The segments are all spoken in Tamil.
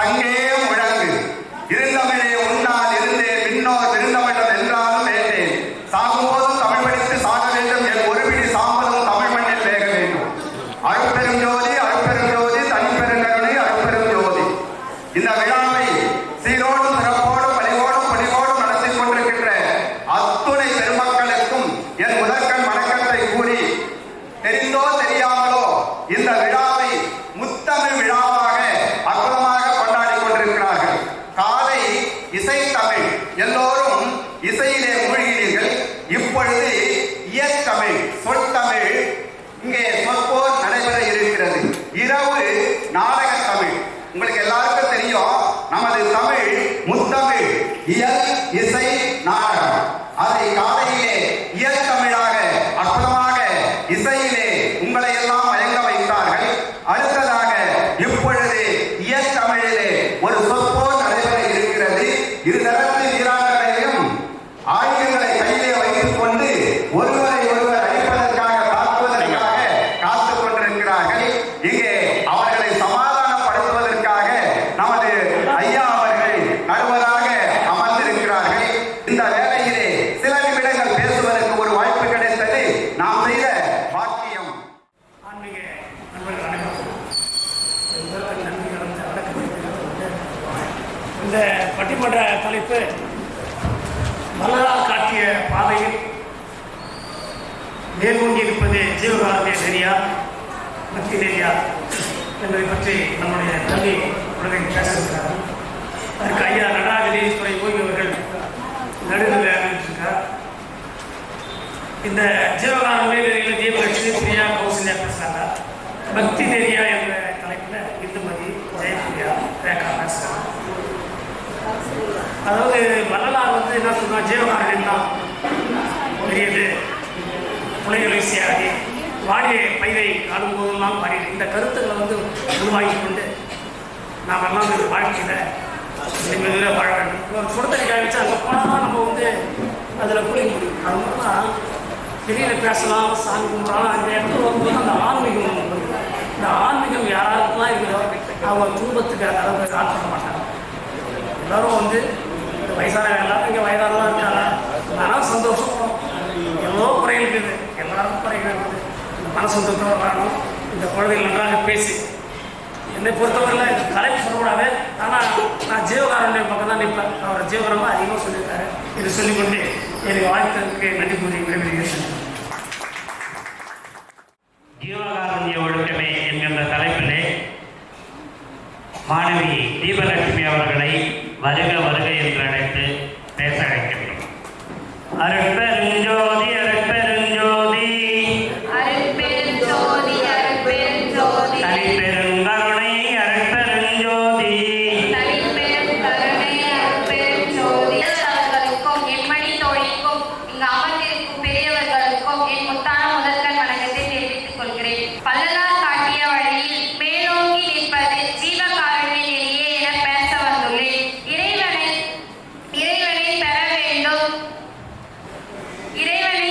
சங்கே முழங்கு இருந்தமிழே உன்னால் இருந்தேன் விண்ணோர் விருந்தமிழம் என்றாலும் வேண்டேன் சாகும்போதும் தமிழ் படித்து சாக வேண்டும் என் ஒரு பிடி சாம்பலும் தமிழ் மண்ணில் வேக வேண்டும். அருட்பெரும் ஜோதி அருட்பெரும் ஜோதி தனிப்பெருங்கருணை அருட்பெரும் ஜோதி. இந்த விழாவை சீரோடும் சிறப்போடும் பணிவோடும் பணிவோடும் நடத்தி கொண்டிருக்கின்ற அத்துணை பெருமக்களுக்கும் என் முதற்கண் வணக்கத்தை கூறி, தெரிந்தோ தெரியாமலோ இந்த விழாவை முத்தமிழ் விழாவாக அற்புதமாக கொண்டாடி கொண்டிருக்கிறார்கள். காலை இசை தமிழ், எல்லோரும் இசையிலே மூழ்கினீர்கள். இப்பொழுது இயற்கமிழ் சொற்தமிழ் இங்கே சொற்போர் நடைபெற இருக்கிறது. இரவு நாடக தமிழ். உங்களுக்கு எல்லாருக்கும் தெரியும், நமது தமிழ் முத்தமிழ் இயல் இசை நாடகம். அதை காலையிலே இயற்கமிழாக அற்புதமாக இசையிலே உங்களை எல்லாம் மயங்க வைத்தார்கள். அடுத்ததாக இப்பொழுது இயற்கமிழிலே ஒரு சொற்போர் நடைபெற இருக்கிறது. இருதரப்பு வீராங்கனையும் ஆயுதங்களை கையிலே வைத்துக் கொண்டு ஒருவரை ஒருவர் அழிப்பதற்காக தாக்குவதற்காக காத்துக் கொண்டிருக்கிறார்கள். இங்கே அவர்களை சமாதானப்படுத்துவதற்காக நமது ஐயா அவர்கள் நடுவராக அமர்ந்திருக்கிறார்கள். இந்த வேளையிலே சில நிமிடங்கள் பேசுவதற்கு ஒரு வாய்ப்பு கிடைத்தது நாம் செய்த பாக்கியம். ஆன்மீக நண்பர்கள் அனைவருக்கும் நன்றி கலந்த வணக்கத்தை. இந்த பட்டிமன்ற தலைப்பு வள்ளலார் காட்டிய பாதையில் மேற்கொண்டு இருப்பது ஜீவகாரமே நெறியா பக்தி நெறியா என்பதை பற்றி நம்முடைய தம்பி உலகில் பேசியிருக்கிறார். அதற்கு ஐயா நடராஜலீஸ்வரை ஓய்வு அவர்கள் நடுவில் அறிவிச்சிருக்கார். இந்த ஜீவகாரமே நெறியில் ஜீவலட்சுமி பிரியா கௌசல்யா பேசுகிறாங்க. பக்தி நெறியா என்ற தலைப்பில் இந்துமதி ஜெயபிரியா ரேகா பேசுகிறாங்க. அதாவது வள்ளலார் என்ன சொன்னா, ஜீவகாரன் தான் பெரியது, புலைகள் வீசியாடி வாடிய பயிரை காணும்போதெல்லாம் பாடி இந்த கருத்துக்களை உருவாக்கி கொண்டு நாம் எல்லாம் இந்த வாழ்க்கையில் மெதுவாக வாழ வேண்டும். ஒரு சுடத்தடி காய்ச்சி அங்கே போனால் தான் நம்ம அதில் குளிக்க முடியும். அது மாதிரிலாம் வெளியில் பேசலாம், சாமி கும்பிடலாம். அந்த இடத்துல வரும்போது அந்த ஆன்மீகம் வருது. இந்த ஆன்மீகம் யாராருக்கெல்லாம் இருக்குதோ அவங்க துன்பத்துக்கு அந்த அளவுக்கு ஆட்பட மாட்டாங்க. எல்லோரும் வயசான எல்லாரும் இங்கே வயதானலாம் இருக்காங்க. ஆனால் சந்தோஷம் எவ்வளோ குறைகள் இருக்குது, எல்லாருக்கும் குறைகள் இருக்குது. இந்த மனசந்தோஷத்தோடு வரணும். இந்த குழந்தைகள் நன்றாக பேசி என்னை பொறுத்தவரையில் இந்த தலைப்பு சொல்லக்கூடாது. ஆனால் நான் ஜீவகாரனுடைய பக்கம் தான் நிற்பேன். அவர் ஜீவகாரமாக அதிகமாக சொல்லியிருக்காரு. இதை சொல்லிக்கொண்டு எனக்கு வாழ்த்ததுக்கு நன்றி கூறி விடைபெறுகிறேன். ஜீவகாருண்ய ஒழுக்கமே என்கின்ற தலைப்பிலே மாணவி தீபலட்சுமி அவர்களை வருக வருக என்று அழைத்து பேச அழைக்கின்றோம். அருட்பெருஞ்சோதி அருட்பெருஞ்சோதி அருட்பெருஞ்சோதி அருட்பெருஞ்சோதி தனிப்பெருங்கருணை அருட்பெருஞ்சோதி தனிப்பெருங்கருணை அருட்பெருஞ்சோதி. அவர்களுக்கும் என் மணி தோழிக்கும் இங்கு அமர்ந்திருக்கும் பெரியவர்களுக்கும் என் முத்தான முதற்கண் வணக்கத்தை தெரிவித்துக் கொள்கிறேன். வள்ளலார் காட்டிய வழியில் மேலோங்கி நிற்பது ஜீவகாருண்ய நெறியே என பேச வந்துள்ளேன். இறைவனை பெற வேண்டும், இறைவனை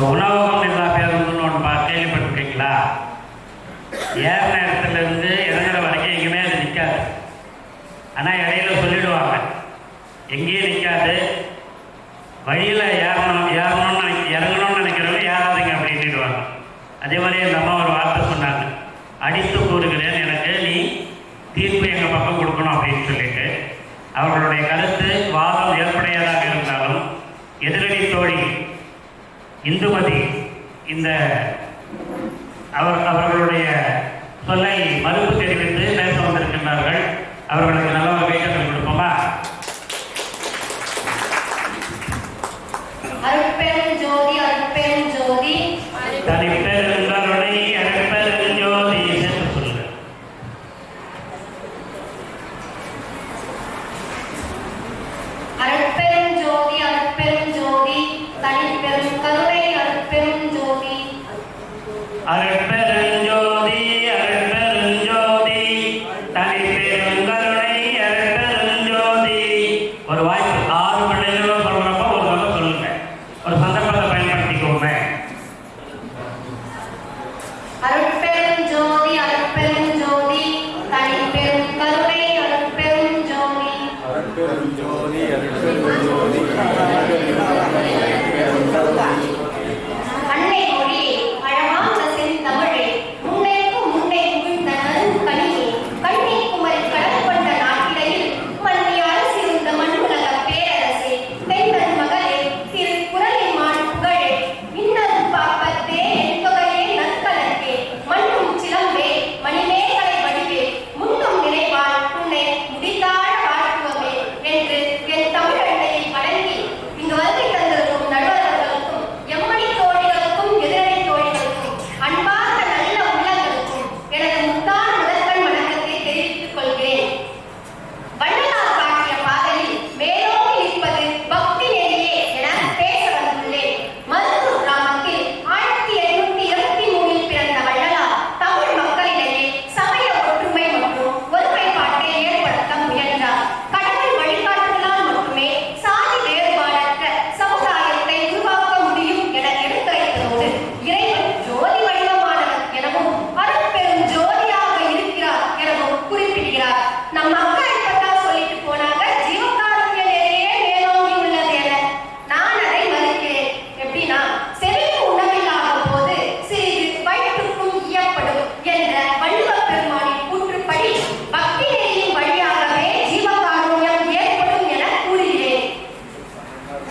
இந்த உணவகம் எல்லா பேருந்துன்னு ஒன்று கேள்விப்பட்டிருக்கீங்களா? ஏறின இடத்துல இருந்து இறங்குற வரைக்கும் எங்கேயுமே அது நிற்காது. ஆனால் இடையில சொல்லிடுவாங்க, எங்கேயும் நிற்காது, வழியில் இறங்கணும்னு நினைக்கிறவங்க ஏறாதீங்க அப்படின்னுடுவாங்க. அதே மாதிரி எங்கள் அம்மா ஒரு வார்த்தை சொன்னாங்க, அடித்து கூறுகிறேன், எனக்கு நீ தீர்ப்பு எங்கள் பக்கம் கொடுக்கணும் அப்படின்னு சொல்லிட்டு. அவர்களுடைய கருத்து வாதம் ஏற்புடையதாக இருந்தாலும் எதிரடி தோழி இந்துமதி இந்த அவர்களுடைய சொல்லை மறுப்பு தெரிவித்து பேச வந்திருக்கின்றார்கள். அவர்களுக்கு நல்ல ஒரு கைத்தட்டல் கொடுப்போமா? அருட்பெரும் ஜோதி அருட்பெரும் ஜோதி தனிப்பெருங்கருணை அருட்பெரும் ஜோதி என்று சொல்லுங்க. அருட்பெரும் ஜோதி அருட்பெரும் ஜோதி தனிப்பெரும் கருணை அருட்பெரும் ஜோதி அருட்பெரும் ஜோதி அருட்பெரும் ஜோதி தனிப்பெரும் கருணை அருட்பெரும் ஜோதி. ஒரு வாய்ப்பு 6 பிள்ளைகளும் சொல்றப்ப ஒரு தடவை சொல்லுங்க, ஒரு சந்தர்ப்பத்தை பயன்படுத்திக்கோங்க. அருட்பெரும் ஜோதி அருட்பெரும் ஜோதி தனிப்பெரும் கருணை அருட்பெரும் ஜோதி அருட்பெரும் ஜோதி அருட்பெரும் ஜோதி அன்னை மொழியே அழகான செந்தமிழே முன்னேற்கும் முன்னே புகுந்த நறுங்கனியே கண்ணி குமரி கடல் கொண்ட நாட்டிடையில் மண்ணி அரசிருந்த மண்ணுலக பேரரசே பெண்கள் மகளே திரு குரலின் மான் புகழே இன்னரும் பாப்பத்தே என்பகையே நற்கலக்கே மண்ணும் சிலம்பே மணிமேகலை வடிவே முன்னும் நினைவாள் உன்னை முடித்தாழ வாழ்த்துவமே என்று என் தமிழன்னையை வணங்கி இங்கு வருகை தந்திருக்கும் நடுவர்களுக்கும் எம்மணி தோழிகளுக்கும் எதிரணி தோழிகளுக்கும் அன்பார்ந்த நல்ல உள்ளங்களுக்கும் எனது முத்தான முதற்கண் வணக்கத்தை தெரிவித்துக் கொள்கிறேன். வள்ளலார் காட்டிய பாதையில் மேலோங்கி நிற்பது பக்தி நெறியே என பேச வந்துள்ளேன். மருதூர் கிராமத்தில் 1823 பிறந்த வள்ளலார் தமிழ் மக்களிடையே சமய ஒற்றுமை மற்றும் ஒருமைப்பாட்டை ஏற்படுத்த முயன்றார். கடவுள் வழிகாட்டுதலால் மட்டுமே சாதி வேறுபாடற்ற சமுதாயத்தை உருவாக்க முடியும் என எடுத்துரைத்ததோடு இறைவன் ஜோதி வடிவமானவர் எனவும் அருட்பெரும் ஜோதியாக இருக்கிறார் எனவும் குறிப்பிடுகிறார். நம் மக்கள் இப்பதான் சொல்லிட்டு போனாங்க, ஜீவகாருண்ய நிலையே மேலோங்கி உள்ளது என. நான் அதை மறுக்கிறேன். எப்படின்னா, செவிக்கு உணவில்லாத போது சிறிது வயிற்றுக்கும் ஈயப்படும் என்ற வள்ளுவப் பெருமானின் கூற்றுப்படி பக்தி நெறியின் வழியாகவே ஜீவகாருண்யம் ஏற்படும் என கூறுகிறேன்.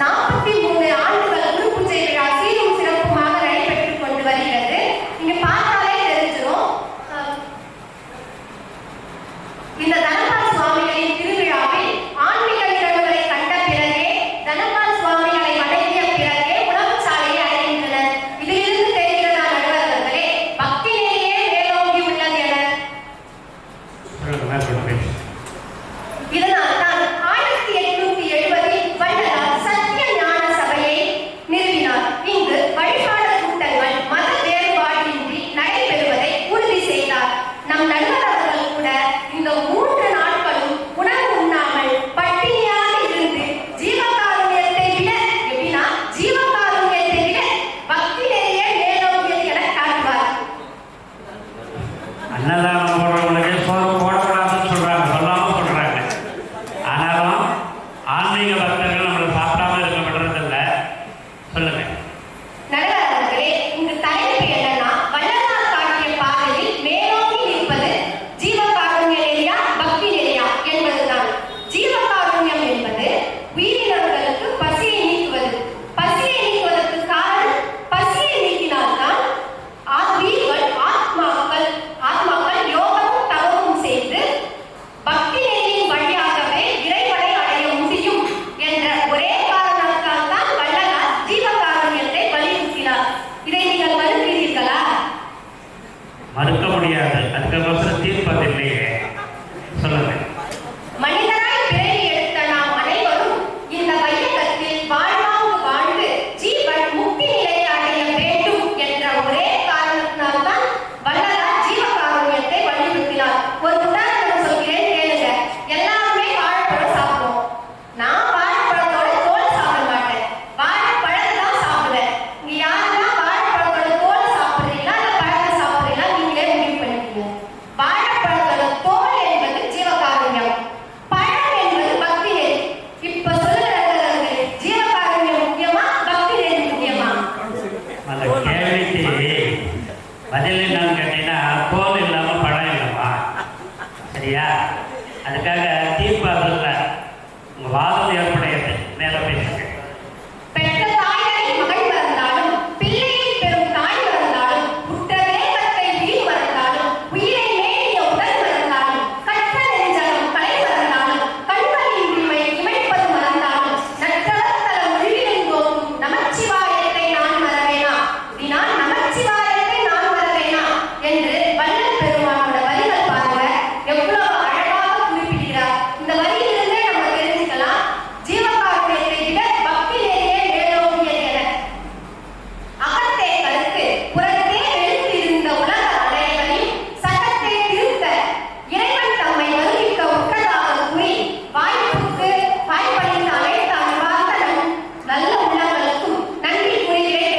43 ஆண்டுகள் குரு பூஜை விழா சீரும் சிறப்புமாக நடைபெற்றுக் கொண்டு வருகிறது. இங்க பார்த்தாலே தெரிஞ்சிடும். இந்த தனபால் சுவாமிகளின் திருவிழாவில் ஆன்மீக நிகழ்வுகளை கண்ட பிறகே, தனபால் சுவாமிகளை வணங்கிய பிறகே உணவு சாலையை அடைகின்றனர். இதிலிருந்து தெரிகிறதா நடுவர்களே, பக்தி நெறியே மேலோங்கி உள்ளது என. இதனால் தான் 1870 வள்ளலார் சத்திய ஞான சபையை நிறுவினார். இங்கு வழிபாடு கூட்டங்கள் மத வேறுபாடின்றி நடைபெறுவதை உறுதி செய்தார். நம் நடுவர் அவர்கள் கூட இந்த 3 நாட்களும் உணவு உண்ணாமல் பட்டினியாக இருந்து ஜீவகாருண்யத்தை விட, எப்படின்னா ஜீவகாருண்யத்தை விட பக்தி நெறியே மேலோங்கியது என காட்டுவார். அன்னதானம் போடுறவங்களுக்கு சோறு போடக்கூடாதுன்னு சொல்றாங்க, சொல்லாம சொல்றாங்க. ஆனாலும் ஆன்மீக பக்தர்கள் நம்மளை சாப்பிடாம இருக்க விடுறதில்ல. சொல்லுங்க. நடுவர் அவர்களே, இங்கு தலைப்பு என்னன்னா, வள்ளலார் காட்டிய பாதையில் மேலோங்கி நிற்பது ஜீவகாருண்ய நெறியா பக்தி நெறியா என்பதுதான். ஜீவகாருண்யம் என்பது உயிரினங்களுக்கு பசியை நீக்குவது. பசியை நீக்குவதற்கு காரணம், பசியை நீக்கினால்தான் உயிர்கள் ஆத்மாக்கள் யோகமும் தவமும் செய்து பக்தி நெறியின் வழியாகவே இறைவனை அடைய முடியும் என்ற ஒரே காரணத்தால் தான் வள்ளலார் ஜீவகாருண்யத்தை வலியுறுத்தினார். இதை நீங்கள் மறுக்கிறீர்களா? மறுக்க முடியாது, அதுக்கப்புறம் தீர்ப்பதில்லையே. சொல்லுங்க. மனிதராய் பிறவி எடுத்த நாம் அனைவரும் இந்த வையகத்தில் வாழ்வாங்கு வாழ்ந்து ஜீவன் முக்தி நிலையை அடைய வேண்டும் என்ற ஒரே காரணத்தினால்தான் வள்ளலார் ஜீவகாருண்யத்தை வலியுறுத்தினார். ஒரு உதாரணம் சொல்கிறேன், கேளுங்க. எல்லாருமே வாழைப்பழம் சாப்பிடுவோம். நான் வாழைப்பழத்தோட தோல் சாப்பிட மாட்டேன், வாழைப்பழத்தை தான் சாப்பிடுவேன். இங்க யாரெல்லாம் பதில் என்னன்னு கேட்டீங்கன்னா, தோல் இல்லாமல் பழம் இல்லைம்மா. சரியா? அதுக்காக தீர்ப்பாகல உங்கள் வாதம் ஏற்புடையது. மேலே பேசுங்க. பெற்ற தாய்களை மகள் மறந்தாலும், பிள்ளையை பெறும் தாய் மறந்தாலும், உற்ற தேகத்தை வீண் மறந்தாலும், உயிரை மேலிய உடல் மறந்தாலும், கற்ற நெஞ்சகம் கலை மறந்தாலும், கண்களின் உரிமை இமைப்பது மறந்தாலும், நற்றளத்தல மொழியிலெங்கோம் நமச்சிவாயத்தை நான் மறவேனா, நான் நமச்சிவாயத்தை நான் மறவேனா என்று வள்ளல் பெருமானோட வரிகள் பாருங்க, எவ்வளவு அழகாக குறிப்பிடுகிறார். இந்த வரியிலிருந்தே நம்ம தெரிஞ்சுக்கலாம், ஜீவகாருண்யத்தை விட பக்தியிலேயே மேலோங்கியது என. அகத்தே கருத்து புறத்தே எழுந்திருந்த உலக அலைகளையும் சட்டத்தை திருத்த இறைவன் தம்மை வருவிக்க உற்றதாக கூறி வாய்ப்புக்கு வாய்ப்பளித்த அழைத்த அன்பார்ந்த நல்ல உள்ளங்களுக்கும் நன்றி கூறுகிறேன்.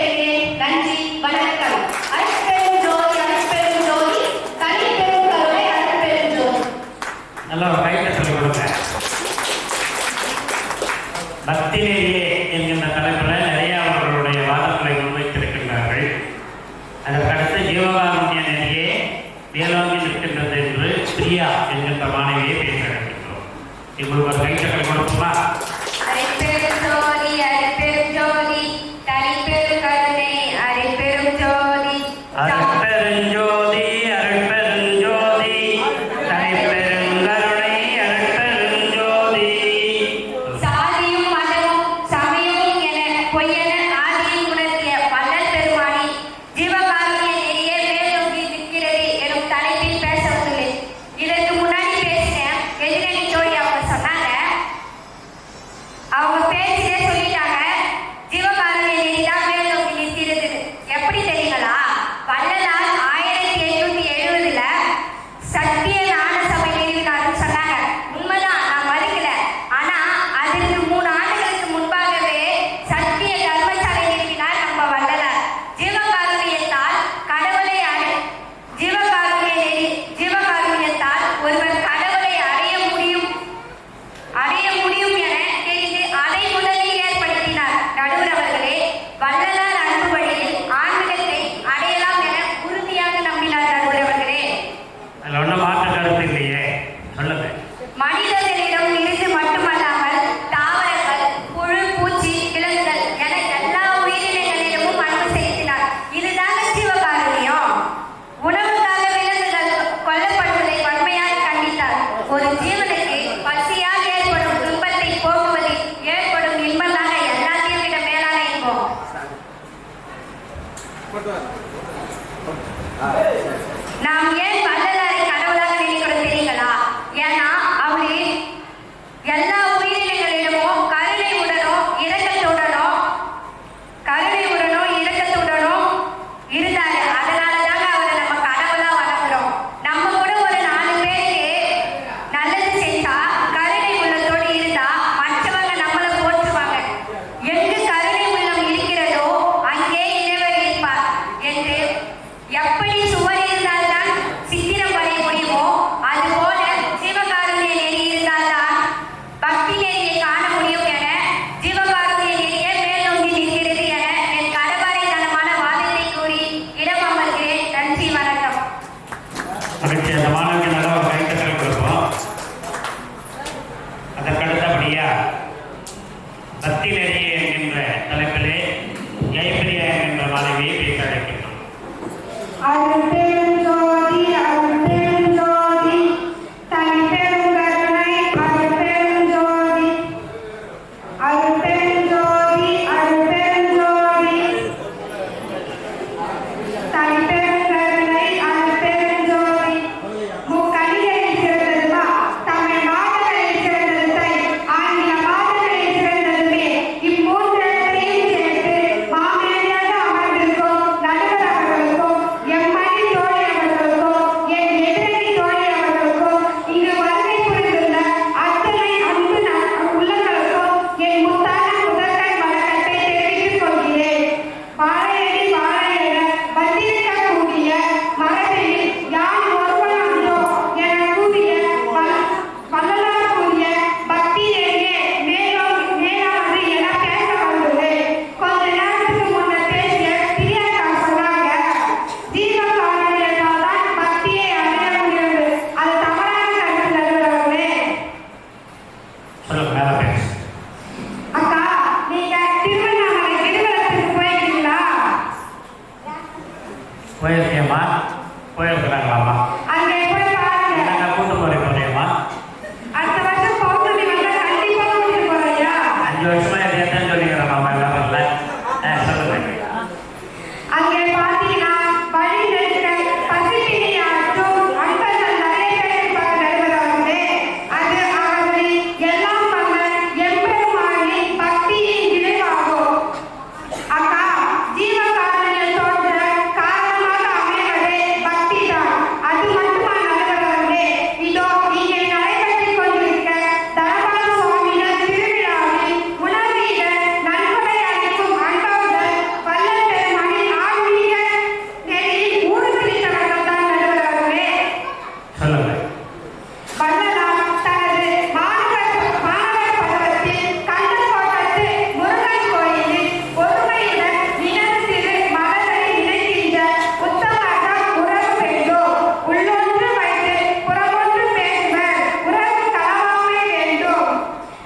நன்றி, வணக்கம். அருட்பெரும் ஜோதி, அருட்பெரும் ஜோதி, தனிப்பெரும் கருணை, அருட்பெரும் ஜோதி. நல்லா ஒரு கையில் சொல்லிக் கொடுங்க. பக்தியிலேயே என்கின்ற தலைப்பில் நிறைய அவர்களுடைய வாதங்களை முன்வைத்திருக்கின்றார்கள். அதற்கடுத்து ஜீவகாருண்ய நெறியே மேலோங்கி நிற்கின்றது என்று பிரியா என்கின்ற மாணவியை பேச இருக்கின்றோம். உங்களுக்கு ஒரு கைத்தட்டல் கொடுக்குமா? அருட்பெரும் ஜோதி, அருட்பெரும் ஜோதி, தனிப்பெரும் கருணை, அருட்பெரும் ஜோதி. அருட்பெருஞ்சோதி, அருட்பெருஞ்சோதி, தனிப்பெருங்கருணை, அருட்பெருஞ்சோதி. சாதியும் மதமும் சமயமும் என பொய்யென ஆதியில் உணர்த்திய வள்ளல் பெருமானி ஜீவகாருண்ய நெறியே மேலோங்கி நிற்கிறது எனும் தலைப்பில் பேச வந்துள்ளேன். இதற்கு முன்னாடி பேசின எதிரணி தோழி அவங்க சொன்னாங்க, அவங்க பேசிட்டே சொல்லிட்டாங்க, ஜீவகாருண்ய நெறி தான் மேலோங்கி நிற்கிறது. எப்படி தெரியுங்களா? வள்ளலார் 1870 சத்திய ஞான சபை நிறுவினார்னு சொன்னாங்க. உண்மைதான், நான் மறுக்கல. ஆனா அதற்கு 3 ஆண்டுகளுக்கு முன்பாகவே சத்திய தர்மசாலை நிறுவினார் நம்ம வள்ளலார். ஜீவகாருண்யத்தால் கடவுளை ஜீவகாருண்யத்தால் ஒருவர் கடவுளை அடைய முடியும் என தெரிந்து அதை முதலில் ஏற்படுத்தினார். நடுவர் அவர்களே, வள்ளலார் அன்பு வழியில் ஆன்மீகத்தை அடையலாம் என உறுதியாக நம்பினார். நடுவர் அவர்களே, அதில் ஒன்றும் மாற்று கருத்து இல்லையே, சொல்லுங்க. மனிதர்களிடம் இருந்து மட்டுமல்லாமல் தாவரங்கள், புழு, பூச்சி, விலங்குகள் என எல்லா உயிரினங்களிடமும் அன்பு செலுத்தினார். இதுதான் ஜீவகாருண்யம். உணவுக்காக விலங்குகள் கொல்லப்படுவதை வன்மையாக கண்டித்தார். ஒரு ஜீவனுக்கு பசியால் ஏற்படும் துன்பத்தை போக்குவதில் ஏற்படும் இன்பம் தாங்க எல்லாத்தையும் விட மேலான இன்பம். நாம் ஏன் வள்ளலாரை கடவுளாக நினைக்கிறோம் தெரியுங்களா? ஏன்னா அவரு எல்லா உயிரினங்களிடமும் கருணையுடனும் இரக்கத்துடனும் இருந்தாரு. அதனாலதாங்க அவரை நம்ம கடவுளா வணங்குறோம். நம்ம கூட ஒரு 4 பேருக்கு நல்லது செஞ்சா, கருணை உள்ளத்தோடு இருந்தா மற்றவங்க நம்மளை போற்றுவாங்க. எங்கு கருணை உள்ளம் இருக்கிறதோ அங்கே இறைவர் இருப்பார் என்று எப்படி சுவர் இருந்தால்தான் சித்திரம் போயிருக்கேம்மா. போயிருக்கிறாங்களாம்மா? அங்கே போய் பாருங்க. என்னங்க கூட்டு போறேம்மா? அடுத்த வருஷம் பௌர்ணமி வந்தா கண்டிப்பா கூட்டிட்டு போறியா? 5 வருஷமா எதையும் சொல்லிக்கிறேன் எல்லாரும் இல்லை. சொல்லுங்க. அங்கே பாத்தீங்கன்னா வழி நெடுக்க பசிப்பிணியாற்றும் அன்பர்கள் நிறைய பேர் இருப்பாங்க நடுவர்களே. அது அவர்களை எல்லாம் வந்த எம்பெருமானி பக்தியின் விளைவாகும். அக்கா, ஜீவகாருண்யம் தோன்ற காரணமாக அமைவதே பக்திதான். அது மட்டுமா நடுவர்களே, இதோ இங்கே நடைபெற்றுக் கொண்டிருக்க தனபால சுவாமிகள் திருவிழாவில் உணவீக நன்கொடை அளிக்கும் அன்பர்கள் வள்ளல் பெருமானின் ஆன்மீக நெறியில் ஊடுருவித்தவர்கள் தான் நடுவர்களே. சொல்லுங்க. வள்ளலார் தனது மாணவர் பருவத்தில் கந்தக்கோட்டத்து முருகன் கோயிலில் ஒருமையுடன் நினைவு திரு மலரை நினைக்கின்ற உத்தமர்கள் உறவு வேண்டும். உள்ளொன்று வைத்து புறமொன்று பேசுவர் உறவு களவாமை வேண்டும்.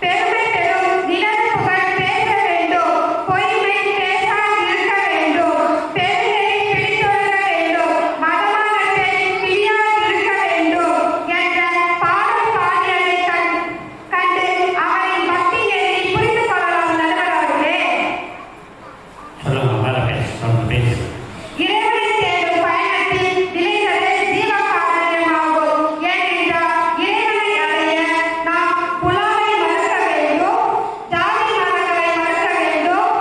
பெருமை பெறும் நினைவு புகழ் பேச வேண்டும். பொய்மை பேசாதிருக்க வேண்டும். பெருநெறி பிடித்தொழுக வேண்டும். மதமானத்தை பிரியாதிருக்க வேண்டும் என்ற பாடல் பாடியதை கண்டு அவரின் பக்தி நெறியை புரிந்து கொள்ளலாம் நடுவர்களே. சொல்லுங்க. மேலே பேசு. இறைவனை தேடும் பயணத்தில் நிலைத்தது ஜீவகாருண்யமாகும். ஏனென்றால் இறைவனை அடைய நாம் புலாலை மறுக்க வேண்டும், ஜாதி மதங்களை மறுக்க வேண்டும்,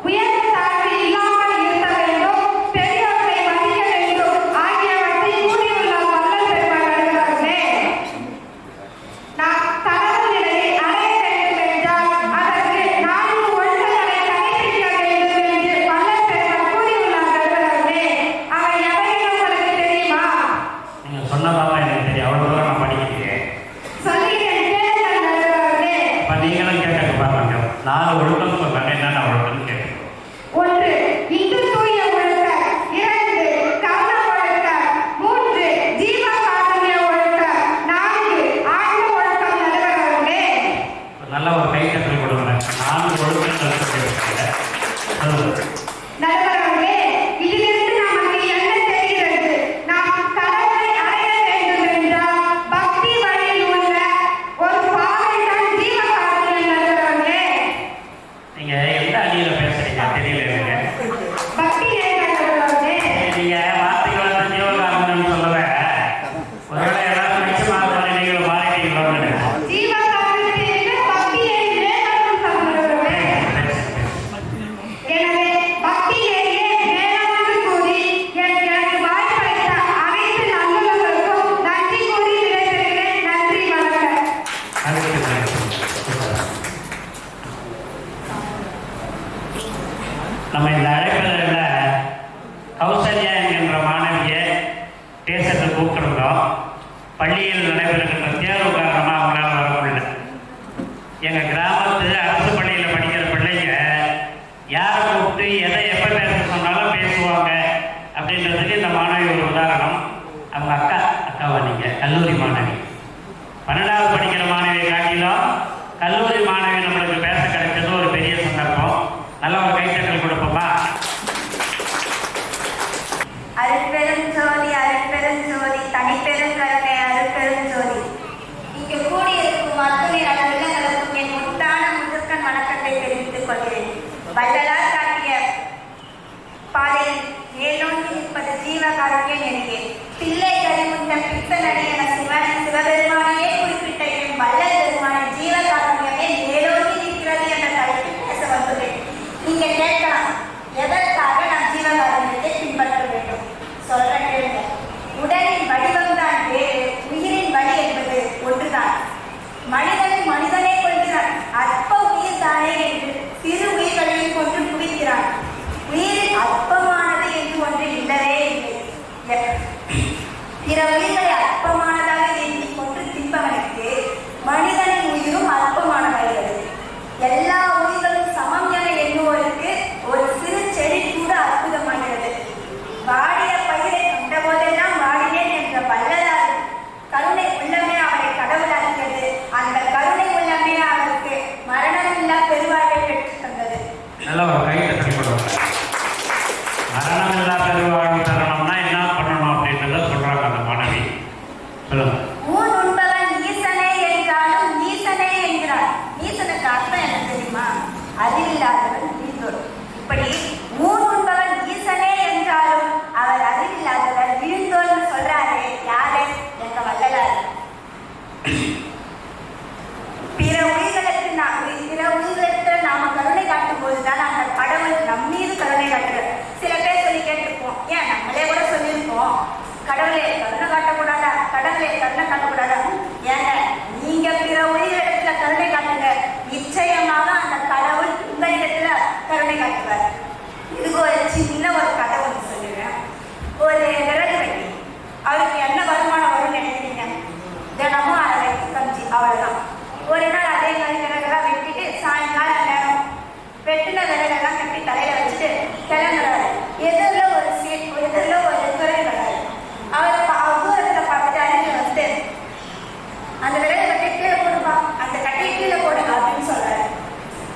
உயர்வு தாழ்வு இல்லாமல் இருக்க வேண்டும், பெரியோர்களை மதிக்க வேண்டும் ஆகியவற்றை கூறியுள்ள வள்ளல் பெருமாள் நடுவர்களே. நாம் கடவுள் நிலையை அடைய வேண்டும் என்றால் அதற்கு 4 ஒழுக்கங்களை கடைபிடிக்க வேண்டும் என்று வள்ளல் பெருமாள் கூறியுள்ளார் நடுவர்களே. அவை எவையென உங்களுக்கு தெரியுமா? நீங்க சொன்னதாமா எனக்கு தெரியும். அவ்வளோ தூரம் நான் படிக்கிறேன். சொல்கிறேன் கேளுங்கள் நடுவர்களே. இப்போ நீங்களும் கேட்க பாருங்க. 4 ஒழுக்கம் சொல்றாங்க. என்னென்ன ஒழுக்கம்னு கேட்குறோம். 1. இந்து தூய ஒழுக்கம். 2. கர்ண ஒழுக்கம். 3. ஜீவகாருண்ய ஒழுக்கம். 4. ஆன்ம ஒழுக்கம் நடுவர்களே. நல்ல ஒரு கை கற்றுக் கொடுங்க. 4 ஒழுக்கங்கள் சொல்லியிருக்காங்க. சொல்லுங்க. நடுவர்களே, இதிலிருந்து நமக்கு என்ன தெரிகிறது? நாம் கடவுளை அடைய வேண்டும் என்றால் பக்தி வழியில் உள்ள ஒரு பாதைதான் ஜீவகாருண்யம் நடுவர்களே. நீங்க எந்த அணியில பேசுறீங்க தெரியல எனக்கு. பக்தி நேர்கள் நடுவர்களே. நீங்க வார்த்தைக்கு வந்து ஜீவகாரணம் சொல்லவே ஒருவேளை எல்லாரும் நிச்சயமாக நீங்கள் மாறிட்டீங்களோன்னு ஜீவகாருண்யத்திற்கு பக்தி நெறியிலே நடக்கும் சகோதரர்களே. எனவே பக்தி நெறியே வேளாண்மை கூறி எனக்கு வாய்ப்பளித்த அனைத்து நல்லுள்ளவர்களுக்கும் நன்றி கூறி விடைபெறுகிறேன். நன்றி, வணக்கம். நம்ம இந்த அழைப்பில் கௌசல்யா என்கின்ற மாணவியை பேசுறதுக்கு கூப்பிட்டுருந்தோம். பள்ளியில் நடைபெறுகின்ற தேர்வு காரணமாக அவங்களால வர முடியல. எங்கள் கிராமத்து அரசு பள்ளியில் படிக்கிற பிள்ளைங்க யாரை கூப்பிட்டு எதை எப்போ பேச சொன்னாலும் பேசுவாங்க அப்படின்றதுக்கு இந்த மாணவி ஒரு உதாரணம். அவங்க அக்காவா நீங்கள் கல்லூரி மாணவி. 12வது படிக்கிற மாணவியை காட்டிலும் கல்லூரி மாணவி நம்மளுக்கு பேச கிடைச்சது ஒரு பெரிய சந்தர்ப்பம். நல்ல ஒரு கைத்தட்டல் கொடுப்போமா? அருட்பெருஞ்சோதி அருட்பெருஞ்சோதி தனிப்பெருங்கருணை அருட்பெருஞ்சோதி. இங்கு கூடியிருக்கும் அத்துணை நல்லுள்ளங்களுக்கும் என் முத்தான முதற்கண் வணக்கத்தை தெரிவித்துக் கொள்கிறேன். வள்ளலார் காட்டிய பாதையில் மேலோங்கி நிற்பது ஜீவகாருண்ய நெறியே. பிள்ளை கருமுண்ட பித்தனடி என சிவபெருமானையே குறிப்பிட்ட என் வள்ளல் பெருமானின் ஜீவகாருண்யமே மேலோங்கி நிற்கிறது என்ற தலைப்பில் பேச வந்துள்ளேன். நீங்க கேட்கலாம், எதற்காக நாம் ஜீவகாருண்யத்தை பின்பற்ற வேண்டும்? சொல்ற கேளுங்க. உடலின் வடிவம்தான் வேறு, உயிரின் வழி என்பது ஒன்றுதான். மனிதனை மனிதனே கொள்கிறான். அற்ப உயிர் தானே என்று சிறு உயிர்களையும் கொண்டு கடவுளே கருணை காட்டக்கூடாதா, கடவுளே கருணை காட்டக்கூடாதா? ஏங்க நீங்க பிற உயிரிடத்துல கருணை காட்டுங்க, நிச்சயமாக அந்த கடவுள் உங்களிடத்துல கருணை காட்டுவார். இதுக்கு ஒரு சின்ன ஒரு கதை ஒன்று சொல்லுவேன். ஒரு விறகு வெட்டி, அவருக்கு என்ன வருமானம் வரும்னு நினைக்கிறீங்க? தினமும் அதை வைத்து கஞ்சி, அவ்வளவுதான். ஒரு நாள் அதே மாதிரி விறகெல்லாம் வெட்டிட்டு சாயங்காலம் நேரம் வெட்டின விறகெல்லாம் கட்டி தலையில வச்சுட்டு கிளம்புறாரு. எதிரில் ஒரு துறை வராரு. அவர் தூரத்துல பார்த்துட்டு அருகில் வந்து அந்த விறகு கட்டி கீழே போடுப்பா, அந்த கட்டியை கீழே போடு அப்படின்னு சொல்றாரு.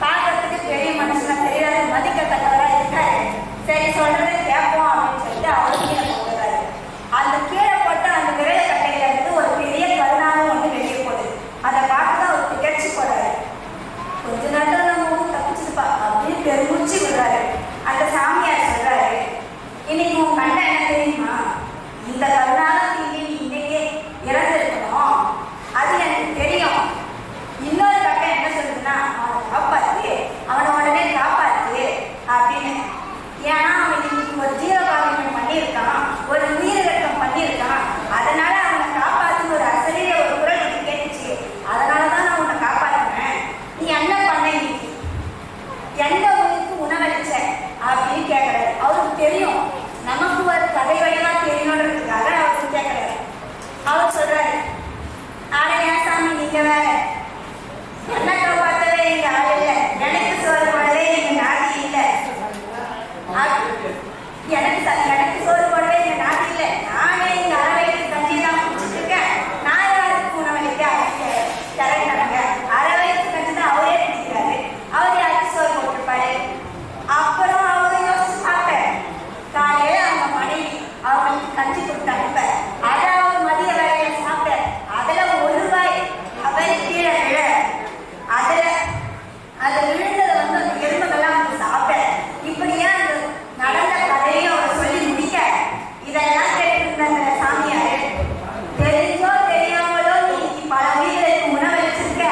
பார்க்கறதுக்கு பெரிய மனுஷனா தெரியாது, மதிக்கத்தக்கவரா இருக்காரு. சரி சொல்றதை கேட்போம் அப்படின்னு சொல்லிட்டு அவரு கீழே போடுறாரு. அந்த கீழே போட்டு அந்த விறகு கட்டையில இருந்து ஒரு பெரிய கருணாக ஒன்று வெளியே போகுது. அதை பார்த்துதான் அவர் திகழ்ச்சி போறாரு. கொஞ்ச நேரத்துல நம்ம ஊர் தப்பிச்சுப்பா அப்படின்னு பெருமூச்சு விடுறாரு. அந்த சாமியார் சொல்றாரு, இன்னைக்கு உன் கண்ண என்ன தெரியுமா? இந்த கருணாக தீங்கி இன்னைக்கே இறந்துருக்கணும், அது எனக்கு தெரியும். இன்னொரு கட்டை என்ன சொல்லுதுன்னா, அவனை காப்பாத்து, அவனை உடனே காப்பாத்து அப்படின்னு. ஏன்னா அவன் இன்னைக்கு ஒரு ஜீவகாரணம் பண்ணியிருக்கான், ஒரு உயிரிழக்கம் பண்ணியிருக்கான். அதனால அவனை காப்பாத்து ஒரு அசரீர ஒரு குரல் வந்து கேட்டுச்சு. அதனாலதான் நான் உன்னை காப்பாற்றுனேன். நீ என்ன பண்ண, இன்னைக்கு எந்த உயிருக்கு உணவளிச்ச அப்படின்னு கேட்கறாரு. அவருக்கு தெரியும், நமக்கு ஒரு கதை வழியா தெரியணுன்றதுக்காக அவருக்கு கேட்கறாரு. அவர் சொல்றாரு, ஆனா ஏன் சாமி நீங்க வேற, என்ன காப்பாற்றவே எங்க ஆள் இல்லை, எனக்கு சோறு போடவே எங்க நாதி இல்லை, எனக்கு சோறு போடவே எங்க நாதி இல்லை, நானே இங்க அறவைக்கு கஞ்சி தான் குடிச்சிட்டு இருக்கேன், நான் யாருக்கு உணவளிக்க தரங்க, அறவைக்கு கஞ்சி தான் அவரே குடிக்கிறாரு, அவர் யாருக்கு சோறு போட்டிருப்பாரு. அப்புறம் அவங்க யோசிச்சு பார்ப்பேன், காலையில அவங்க மனைவி அவங்களுக்கு கஞ்சி கொடுத்தாங்க, அதை அவர் மதிய வேலையில சாப்பிட்ட, அதுல ஒரு ரூபாய் அவரை கீழே விழ, அது விழுந்ததை வந்து அந்த எறும்புகள்லாம் வந்து சாப்பிட்ட. இப்படியா அந்த நடந்த கதையும் அவர் சொல்லி முடிக்க, இதெல்லாம் கேட்டு அந்த சாமியாரு, தெரிஞ்சோ தெரியாமலோ நீ பல உயிர்களுக்கு உணவளிச்சிருக்க,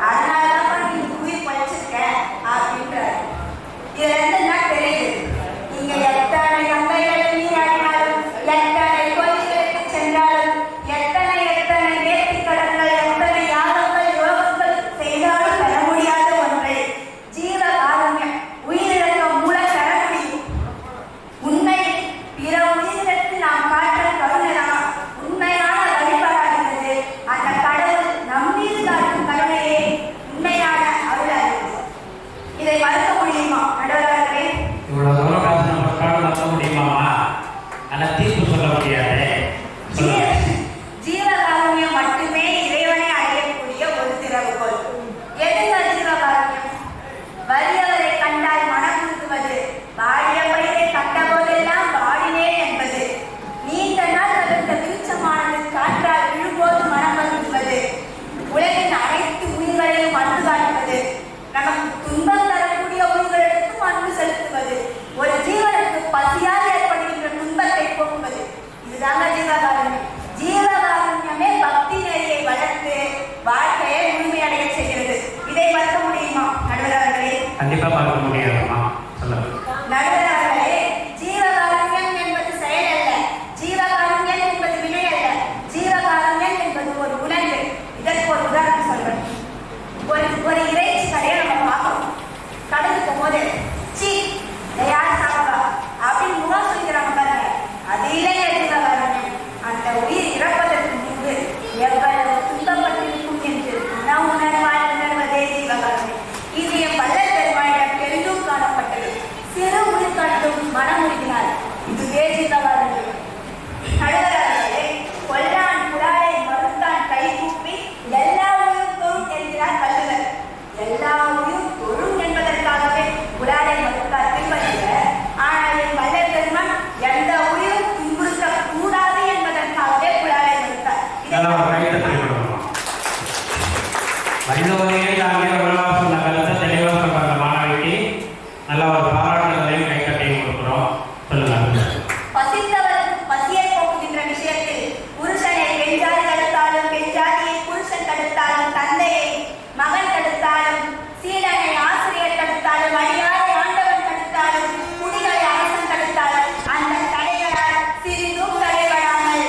அதனாலதான் நீ உயிர் பழிச்சிருக்க அப்படின்றாரு. இதுல இருந்து என்ன தெரியுது? நீங்க எத்தனை கங்கைகளை நீராடினாலும், எத்தனை கோயில்களுக்கு சென்றாலும், எத்தனை நேர்த்திக் கடன்கள், எத்தனை யாகங்கள் யோகங்கள் செய்தாலும் பெற முடியாத ஒன்றை ஜீவகாருண்யம், உயிரிழக்கம் மூலம் பெற முடியும். உண்மை பிற உயிரிழத்து நாம் காட்டுற கருணைதான் உண்மையான வழிபாடாகிறது. அந்த கடவுள் நம் மீது காட்டும் கருணையே உண்மையான அருளாகிறது. இதை மறுக்க முடியுமா நடுவர்களே? இவ்வளவு தூரம் பேச மக்கள் நம்ப முடியுமாமா? ஆனால் தீர்ப்பு சொல்ல முடியாது. ஜீவகாருண்யம் மட்டுமே இறைவனை அடையக்கூடிய ஒரு திறவுகோல். எதுங்க ஜீவகாருண்யம்? வறியவரை கண்டால் மனம் உருகுவது, வாடிய பயிரை கண்ட போதெல்லாம் வாடினேன் என்பது, நீண்ட நாள் தவிர்த்த விருட்சமானது காற்றால் விழும்போது மனம் வருந்துவது, உலகின் அனைத்து உயிர்களையும் அன்பு காட்டுவது, நமக்கு துன்பம் தரக்கூடிய உயிர்களுக்கும் அன்பு செலுத்துவது, ஒரு ஜீவனுக்கு பசியால் ஏற்படுகின்ற துன்பத்தை போக்குவது, இதுதாங்க ஜீவகாருண்யம். ஜீவகாருண்யமே பக்தி நெறியை வளர்த்து வாழ்க்கையை முழுமையடைய செய்கிறது. இதை மறுக்க முடியுமா நடுவர்களே? கண்டிப்பா பார்க்க முடியாதுமா. சொல்லுங்க நடுவர்களே, ஜீவகாருண்யம் என்பது செயல் அல்ல, ஜீவகாருண்யம் என்பது வினை அல்ல, ஜீவகாருண்யம் என்பது ஒரு உணர்வு. இதற்கு ஒரு உதாரணம் சொல்றேன். ஒரு இறைச்சி கடையை நம்ம பார்க்கணும். கடைக்கு போகும்போது சீ யார் சாப்பிடா அப்படின்னு முகம் சொல்லிக்கிறாங்க பாருங்க, அது இல்லைங்க ஜீவகாருண்யம். அந்த உயிர் இறப்பதற்கு முன்பு எவ்வளவு துன்பப்பட்டிருக்கும் என்று உணர்வதே ஜீவகாருண்யம். இது என் வள்ளல் பெருமானிடம் பெரிதும் காணப்பட்டது. சிறு உயிர் கண்டும் மனம் உருகினார். இதுவே ஜீவகாருண்யம். நடுவர்களே, கொல்லான் புலாலை மறுத்தான் கை கூப்பி எல்லா உயிரும் தொழும் என்கிறார் வள்ளுவர். எல்லா உயிரும் தொழும் என்பதற்காகவே புலாலை மறுத்தார் பின்பற்றுவர். ஆனால் என் வள்ளல் பெருமான் எந்த உயிரும் துன்புறுத்த கூடாது என்பதற்காகவே புலாலை மறுத்தார். வள்ளுவரையே தாங்கிய உலகம் நகரத்தை தெளிவாக சொல்றாங்க மாணவிக்கு. நல்ல ஒரு பாராட்டுதலையும் கைத்தட்டையும் கொடுக்குறோம். சொல்லுங்க. பசித்தவருக்கு பசியை போக்குகின்ற விஷயத்தில் புருஷனை பெண்ஜாதி தடுத்தாலும், பெண்ஜாதியை புருஷன் தடுத்தாலும், தந்தையை மகன் தடுத்தாலும், சீடனை ஆசிரியர் தடுத்தாலும், அடியாரை ஆண்டவன் தடுத்தாலும், குடிகளை அரசன் தடுத்தாலும், அந்த தடைகளால் சிறிதும் தடைபடாமல்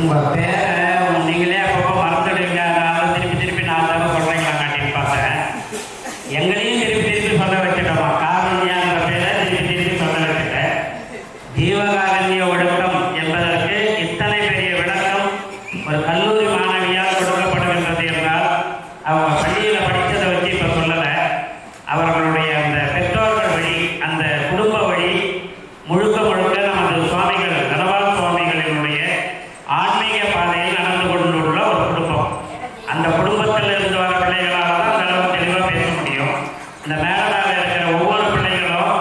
உங்கள் பேரை நீங்களே அப்பப்போ மறந்துடுங்க, அதனால திருப்பி நான் தானே சொல்கிறீங்களா காட்டின்னு பார்த்தேன். எங்களையும் திருப்பி சொல்ல வச்சுட்டோமா, காரண்யான்ற பேரை திருப்பி சொல்ல வச்சுட்டேன். ஜீவகாரண்ய ஒழுக்கம் என்பதற்கு இத்தனை பெரிய விளக்கம் ஒரு கல்லூரி மாணவியால் கொடுக்கப்படுகின்றது என்றால் அவங்க பள்ளியில் படித்ததை வச்சு இப்போ சொல்லலை, அவர்களுடைய அந்த பெற்றோர்கள் வழி, அந்த குடும்ப வழி முழுக்க நமது சுவாமிகள் தனபால் சுவாமிகளினுடைய ஆன்மீக பாதையில் நடந்து கொண்டுள்ள ஒரு குடும்பம். அந்த குடும்பத்தில் இருந்து வர பிள்ளைகளால் தான் அந்த அளவு தெளிவாக பேச முடியும். இந்த மேலாக இருக்கிற ஒவ்வொரு பிள்ளைகளும்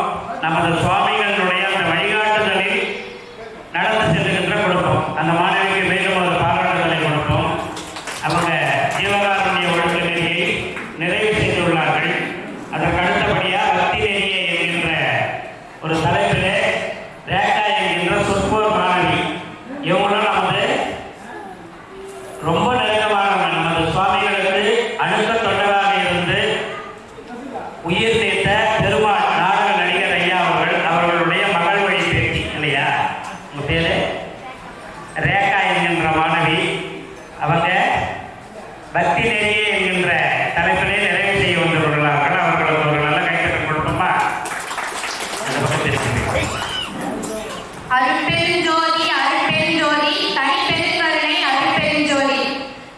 நமது சுவாமிகளுடைய அந்த வழிகாட்டுதலில் நடந்து செல்லுகின்ற குடும்பம். அந்த மாணவிக்கு மீண்டும் ஒரு பாராட்டுதலை கொடுப்போம். அவங்க ஜீவகாருண்ய ஒழுக்க நெறியை நிறைவு செய்துள்ளார்கள். அதற்கு அடுத்தபடியாக பக்தி நெறியை என்கின்ற ஒரு தலைப்பிலே ரேகா என்கின்ற சொற்போர் மாணவி, இவங்களும் நமது ரொம்ப நெருக்கமாக நமது சுவாமிகளுக்கு அணுக்க தொண்டராக இருந்து உயிர் நீத்த பெருமாள் நாடக நடிகர் ஐயா அவர்களுடைய மகள் வழி பேட்டி இல்லையா? உங்க பேரு ரேகா என்கின்ற மாணவி. அவங்க பக்தி நெறியை என்கின்ற தலைப்பிலே நிறைவு செய்ய வந்துள்ளார்கள். அவர்களுக்கு ஒரு நல்ல கைத்தட்டல் கொடுப்போமா? அந்த பக்கம் தெரிவிக்கிறேன். அருட்பெருஞ்சோதி அருட்பெருஞ்சோதி தனிப்பெருங்கருணை அருட்பெருஞ்சோதி.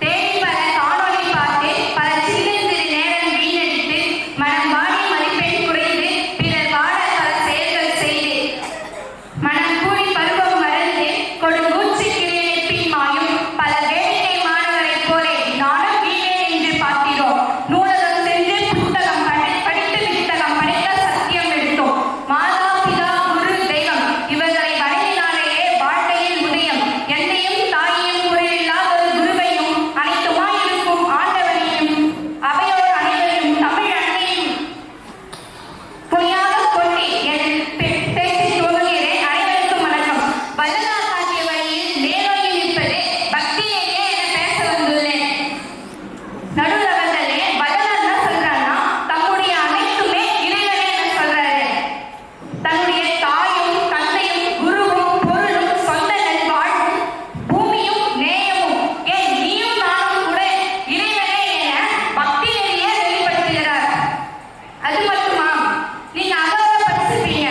தேடி பல காணொளி பார்த்து பல சிறு நேரம் வீணடித்து மனம் வாடி மதிப்பெண் குறைந்து பிறர் வாழ பல செயல்கள் செய்து மனம் கூடி பருவம் மறந்து கொடுங்கூச்சு கிளைப்பின் மாயும் பல வேடிக்கை மாணவரைப் போல நானும் வீணே என்று பார்க்கிறோம். நூலகம் சென்று புத்தகம் படித்து வித்தகம் படித்த சத்தியம் எடுத்தோம். மாதா பிதா குரு தெய்வம் இவர்களை வணங்கினாலேயே வாழ்க்கையில் உதயம். என்னையும் தாயையும் முறையில்லா ஒரு குருவையும் அனைத்துமாய் இருக்கும் ஆண்டவனையும் அவையோர் அனைவரையும் தமிழ் அன்னையும் பொய்யாக கொண்டு என் பேசி துவங்குகிறேன். அனைவருக்கும் வணக்கம். வள்ளலார் காட்டிய வழியில் நேரோங்கி நிற்பது பக்தியிலேயே என பேச வந்துள்ளேன். நடுவர்களே, வள்ளலார் என்ன சொல்றாருன்னா, தம்முடைய அனைத்துமே இறைவனே என சொல்றாரு. தன்னுடைய தாயும் தந்தையும் குருவும் பொருளும் சொந்த நல்வாழ்வும் பூமியும் நேயமும் ஏன் நீயும் நானும் கூட இறைவனே என பக்தி நெறியை வெளிப்படுத்துகிறார். அது மட்டுமா, நீங்க அகவலை படிச்சிருப்பீங்க.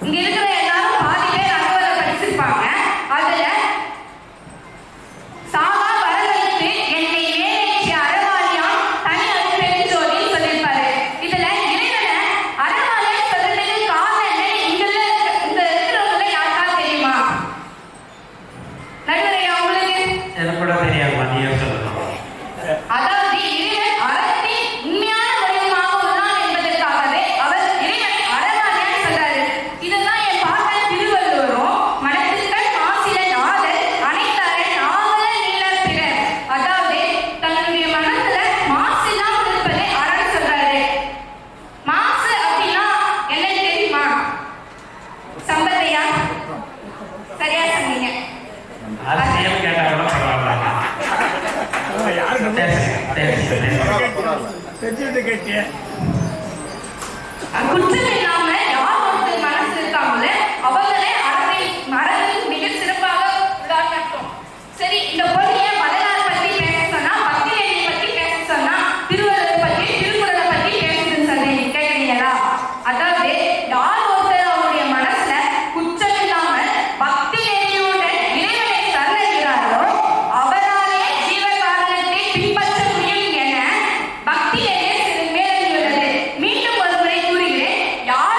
இங்க இருக்கிற எல்லாரும் பாதி பேர் அகவலை படிச்சிருப்பாங்க. அதுல சாகா வரவழைத்து என்னை நேரேற்றிய அறவாளியான் தனி அருட்பெருஞ்சோதின்னு சொல்லியிருப்பாரு. இதுல இறைவனை அறவாளியான் சொல்றதுக்கு காரணம் என்னன்னு இந்த இருக்கிறவங்கள யாருக்காவது தெரியுமா? நடுவரையா உங்களுக்கு? எனக்கு கூட தெரியாது, மதியம் சொல்லணும். அதாவது இறைவன் அறத்தின் உண்மையான வடிவமாக உள்ளான் என்பதற்காகவே அவர் இறைவனை அறவாளியான் சொல்றாரு. இதுதான் என் பாட்டன் திருவள்ளுவரும் மனத்துக்கள் மாசிலன் ஆதல் அனைத்தரன் நாவல நீளர் பிறர். அதாவது தன்னுடைய மனத்துல மாசு இல்லாமல் இருப்பதை அறன்னு சொல்றாரு. மாசு அப்படின்னா என்னன்னு தெரியுமா? சம்பத்தையா? சரியா சொன்னீங்க. ஆசிரியம் கேட்டால் கூட பரவாயில்ல. தெரிஞ்சுட்டு கேட்டிய குற்றம் இல்லாம யார் ஒருத்தர் மனசு இருக்காங்களே அவங்களே அறவை மரபு மிக சிறப்பாக உதாரணம். சரி, இந்த பொருளிய வள்ளலார் பத்தி பேச சொன்னா, பக்தி நெறி பத்தி பேச சொன்னா, திருவள்ளுவர் பத்தி திருக்குறளை பத்தி பேசுதுன்னு சொல்லி கேட்குறீங்களா? அதாவது யார் ஒருத்தர் அவருடைய மனசுல குற்றம் இல்லாமல் பக்தி நெறியுடன் இறைவனை சரணடைகிறாரோ அவராலே ஜீவகாரணத்தை பின்பற்ற முடியும் என பக்தி நெறியை மேலுள்ளது. மீண்டும் ஒரு முறை கூறுகிறேன், யார்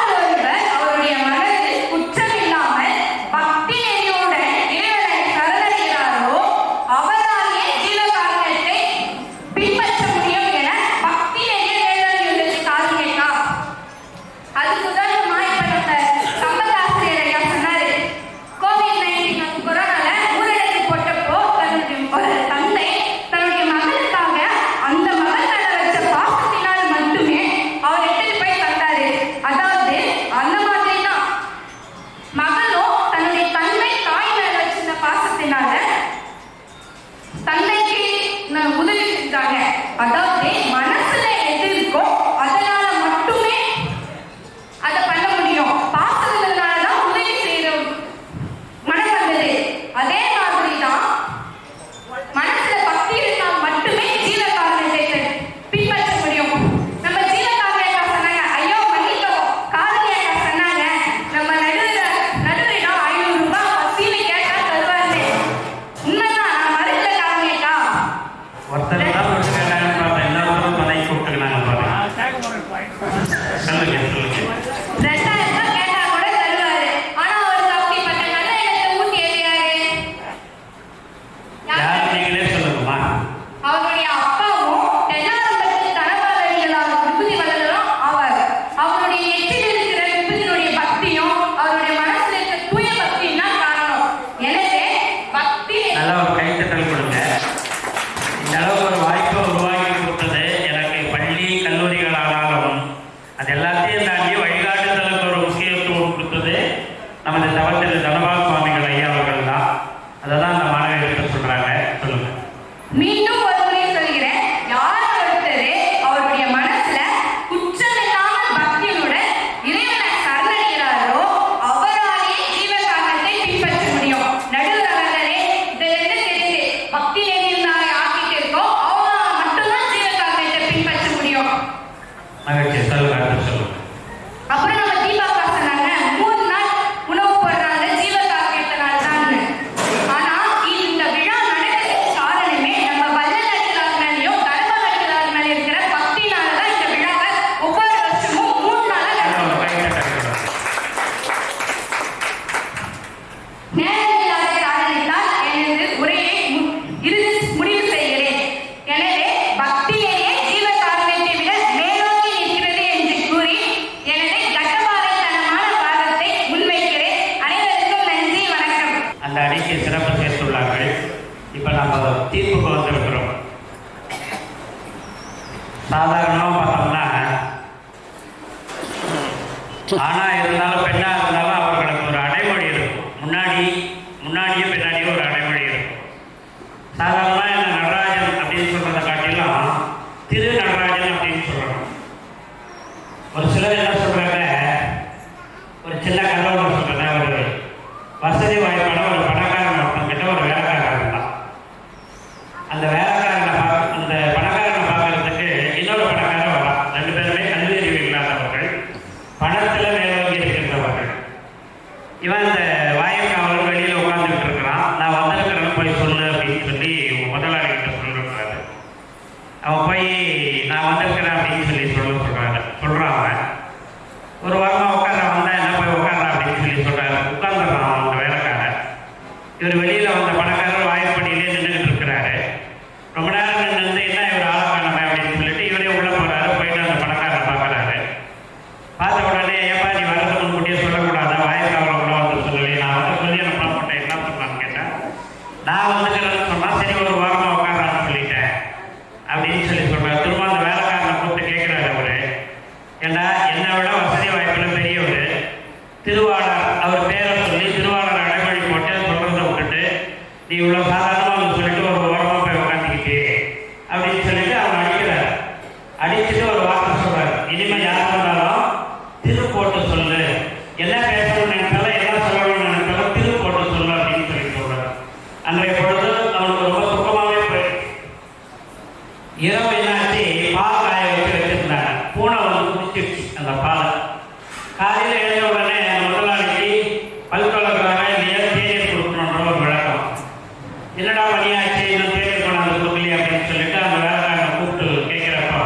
அந்த அணிக்கு சிறப்பு சேர்த்துள்ளார்கள். இப்போ நம்ம தீர்ப்புக்கு வந்திருக்கிறோம். சாதாரணமாக பார்த்தோம்னா ஆணாக இருந்தாலும் பெண்ணாக இருந்தாலும் அவர்களுக்கு ஒரு அடைமொழி இருக்கும். முன்னாடியும் பின்னாடியும் ஒரு அடைமொழி இருக்கும். சாதாரணமாக என்ன நடராஜன் அப்படின்னு சொல்கிறத காட்டிலும் திரு நடராஜன் அப்படின்னு சொல்லணும். ஒரு சிலர் என்ன சொல்கிறாங்க, ஒரு சின்ன கதை ஒன்று சொல்கிறேன். ஒரு வசதி வாய்ப்பான ஒரு பணக்காரன் ஒருத்தங்கிட்ட ஒரு வேலைக்காரன் இருந்தான். அந்த அந்த பணக்காரனை பார்க்கறதுக்கு இன்னொரு பணக்காரன் வரான். 2 பேருமே கல்வி அறிவு இல்லாதவர்கள், பணத்தில் மேலோங்கி இருக்கின்றவர்கள். இவன் இந்த வாய்க்காவல் வெளியில் உட்காந்துட்டு இருக்கிறான். நான் வந்திருக்கிறேன்னு போய் சொல்லு அப்படின்னு சொல்லி முதலாளிகிட்ட சொல்லிருக்கிறாரு. அவன் போய் நான் வந்திருக்கிறேன் அப்படின்னு சொல்லி சொல்கிறான். ஒரு வாரமாக உட்கார வந்தேன், என்ன போய் உட்கார்றா அப்படின்னு சொல்லி சொல்கிறாரு. உட்காந்துடுறான் அவங்க வேலைக்காரன். இவர் வெளியில் வந்த பணக்காரர் வாய்ப்படியிலே நின்றுக்கிட்டு இருக்கிறாரு. ரொம்ப நேரம் நின்று என்ன இவர் ஆளை காணமே அப்படின்னு சொல்லிட்டு இவரே உள்ளே போகிறாரு. போயிட்டு அந்த பணக்காரரை பார்க்குறாரு. பார்த்த உடனே ஏப்பா நீ வரது முன்கூட்டியே சொல்லக்கூடாது, வாய்க்காவல உள்ள வந்து சொல்லலையே, நான் வந்து சொல்லி அனுப்ப மாட்டேன், என்ன சொன்னான்னு கேட்டேன். நான் வந்துக்கிறேன்னு சொன்னால் சரி ஒரு வாரமாக உட்காரான்னு சொல்லிட்டேன் அப்படின்னு சொல்லி சொல்கிறார். திரும்ப அந்த வேலைக்காரனை கூப்பிட்டு கேட்குறாரு அவரு, ஏன்னா என்னை விட வசதி வாய்ப்பில் பெரியவர் திருவாளர், அவர் பேரை சொல்லி திருவாளர் அடைமொழி போட்டு சொல்கிறத விட்டுட்டு நீ இவ்வளோ சாதாரணமாக சொல்லிட்டு ஒரு ஓரமாக போய் உட்காந்துக்கிட்டு அப்படின்னு சொல்லிட்டு அவன் அடிக்கிறார். அடிச்சுட்டு ஒரு வார்த்தை சொல்கிறார், இனிமேல் யார் சொன்னாலும் திரு போட்டு சொல்லு, என்ன பேசணும்னு நினைச்சாலும் என்ன சொல்லணும்னு நினைச்சாலும் திரு போட்டு சொல்லு அப்படின்னு சொல்லி சொல்கிறார். அன்றைய பொழுது அவனுக்கு ரொம்ப சுத்தமாகவே போயிடுச்சு. இரவு என்னாச்சு, பால் காய வச்சிருந்தாங்க. பூனை வந்து குடிச்சிருச்சு அந்த பாலை. காலையில் எழுந்த உடனே முதலாளிக்கு பல்கலைக்காக இல்லையா தேநீர் கொடுக்கணுன்ற ஒரு விளக்கம். என்னடா வழியாச்சு, இன்னும் தேநீர் கொண்டாந்து கொடுக்கலையே அப்படின்னு சொல்லிட்டு அந்த வேலைக்காரனை கூப்பிட்டு கேட்குறப்போ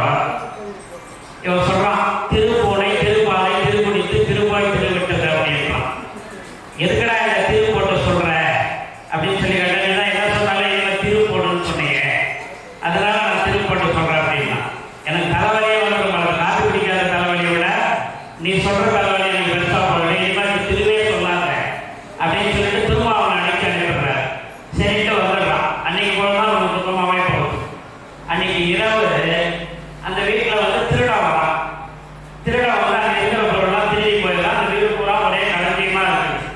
இவன் சொல்கிறான், திருப்பூனை திருப்பாலை திருக்குடித்து திருப்பாய் திருவிட்டது அப்படின்றான். எதுக்கடா இந்த திரு போட்டு சொல்கிற அப்படின்னு சொல்லி கேட்டா, என்ன சொன்னாலும் இல்லை திரு போடுன்னு சொன்னீங்க, அதனால நான் திரு போட்டு சொல்கிறேன் அப்படின்னா. எனக்கு தலைவலியே வந்து காற்று பிடிக்காத தலைவலியை விட நீ சொல்கிற தலைவலி எனக்கு பெருசாக போடுறேன், இனிமேல் நீ திருவே சொல்லாத அப்படின்னு சொல்லிட்டு திரும்ப அவனை அடிக்க அனுப்பிடுறாரு. சரிட்டு வந்துடுறான். அன்னைக்கு போல தான் அவனுக்கு சுத்தமாகவே போகுது. அன்னைக்கு இரவு அந்த வீட்டில் வந்து திருடா வரான். திருடா வந்து அங்கே இருக்கிற பொருள்லாம் திருடி போயிடலாம். அந்த வீடு பூரா ஒரே களஞ்சியமாக இருக்குது.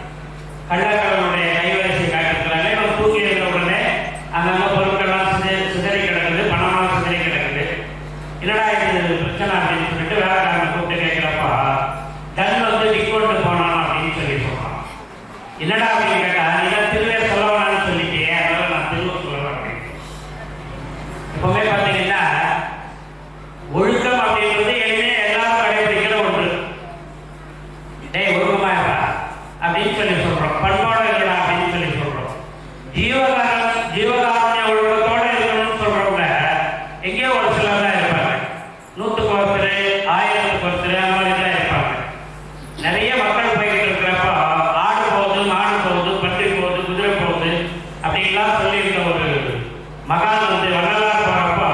கள்ளக்காரனுடைய கைவரிசை காட்டிருக்கிறாங்க. இவன் தூக்கி இருந்த உடனே அங்கங்கே பொருட்கள்லாம் சிதறி கிடக்குது, பணமாக சிதறி கிடக்குது. என்னடா இது பிரச்சனை அப்படின்னு சொல்லிட்டு வேலைக்காரனை கூப்பிட்டு கேட்குறப்பா, கண் வந்து டிக்கோட்டு போனான் அப்படின்னு சொல்லி சொல்கிறான். என்னடா அப்படின்னு கேட்டா, நீதான் திருவே சொல்ல வேணான்னு சொல்லிட்டே, அதனால நான் திருவ சொல்லுவேன் அப்படின்னு. எப்பவுமே பார்த்தீங்கன்னா ஒழுக்கம் அப்படின்றது எளிமையாக எல்லாரும் கடைபிடிக்கிற ஒன்று. டேய் ஒழுக்கமாயப்பா அப்படின்னு சொல்லி சொல்கிறோம். பண்பாடு இல்லடா அப்படின்னு சொல்லி சொல்கிறோம். ஜீவகாரண்ய ஒழுக்கத்தோடு இருக்கணும்னு சொல்கிறவங்க எங்கேயோ ஒரு சிலர் தான் இருப்பாங்க. 100க்கு ஒருத்தர், 1000க்கு ஒருத்தர், அந்த மாதிரி தான் இருப்பாங்க. நிறைய மக்கள் போய்கிட்டு இருக்கிறப்போ ஆடு போகுது, மாடு போகுது, பன்றி போகுது, குதிரை போகுது அப்படின்லாம் சொல்லியிருக்க ஒரு மகான் வந்து வள்ளலார் போகிறப்போ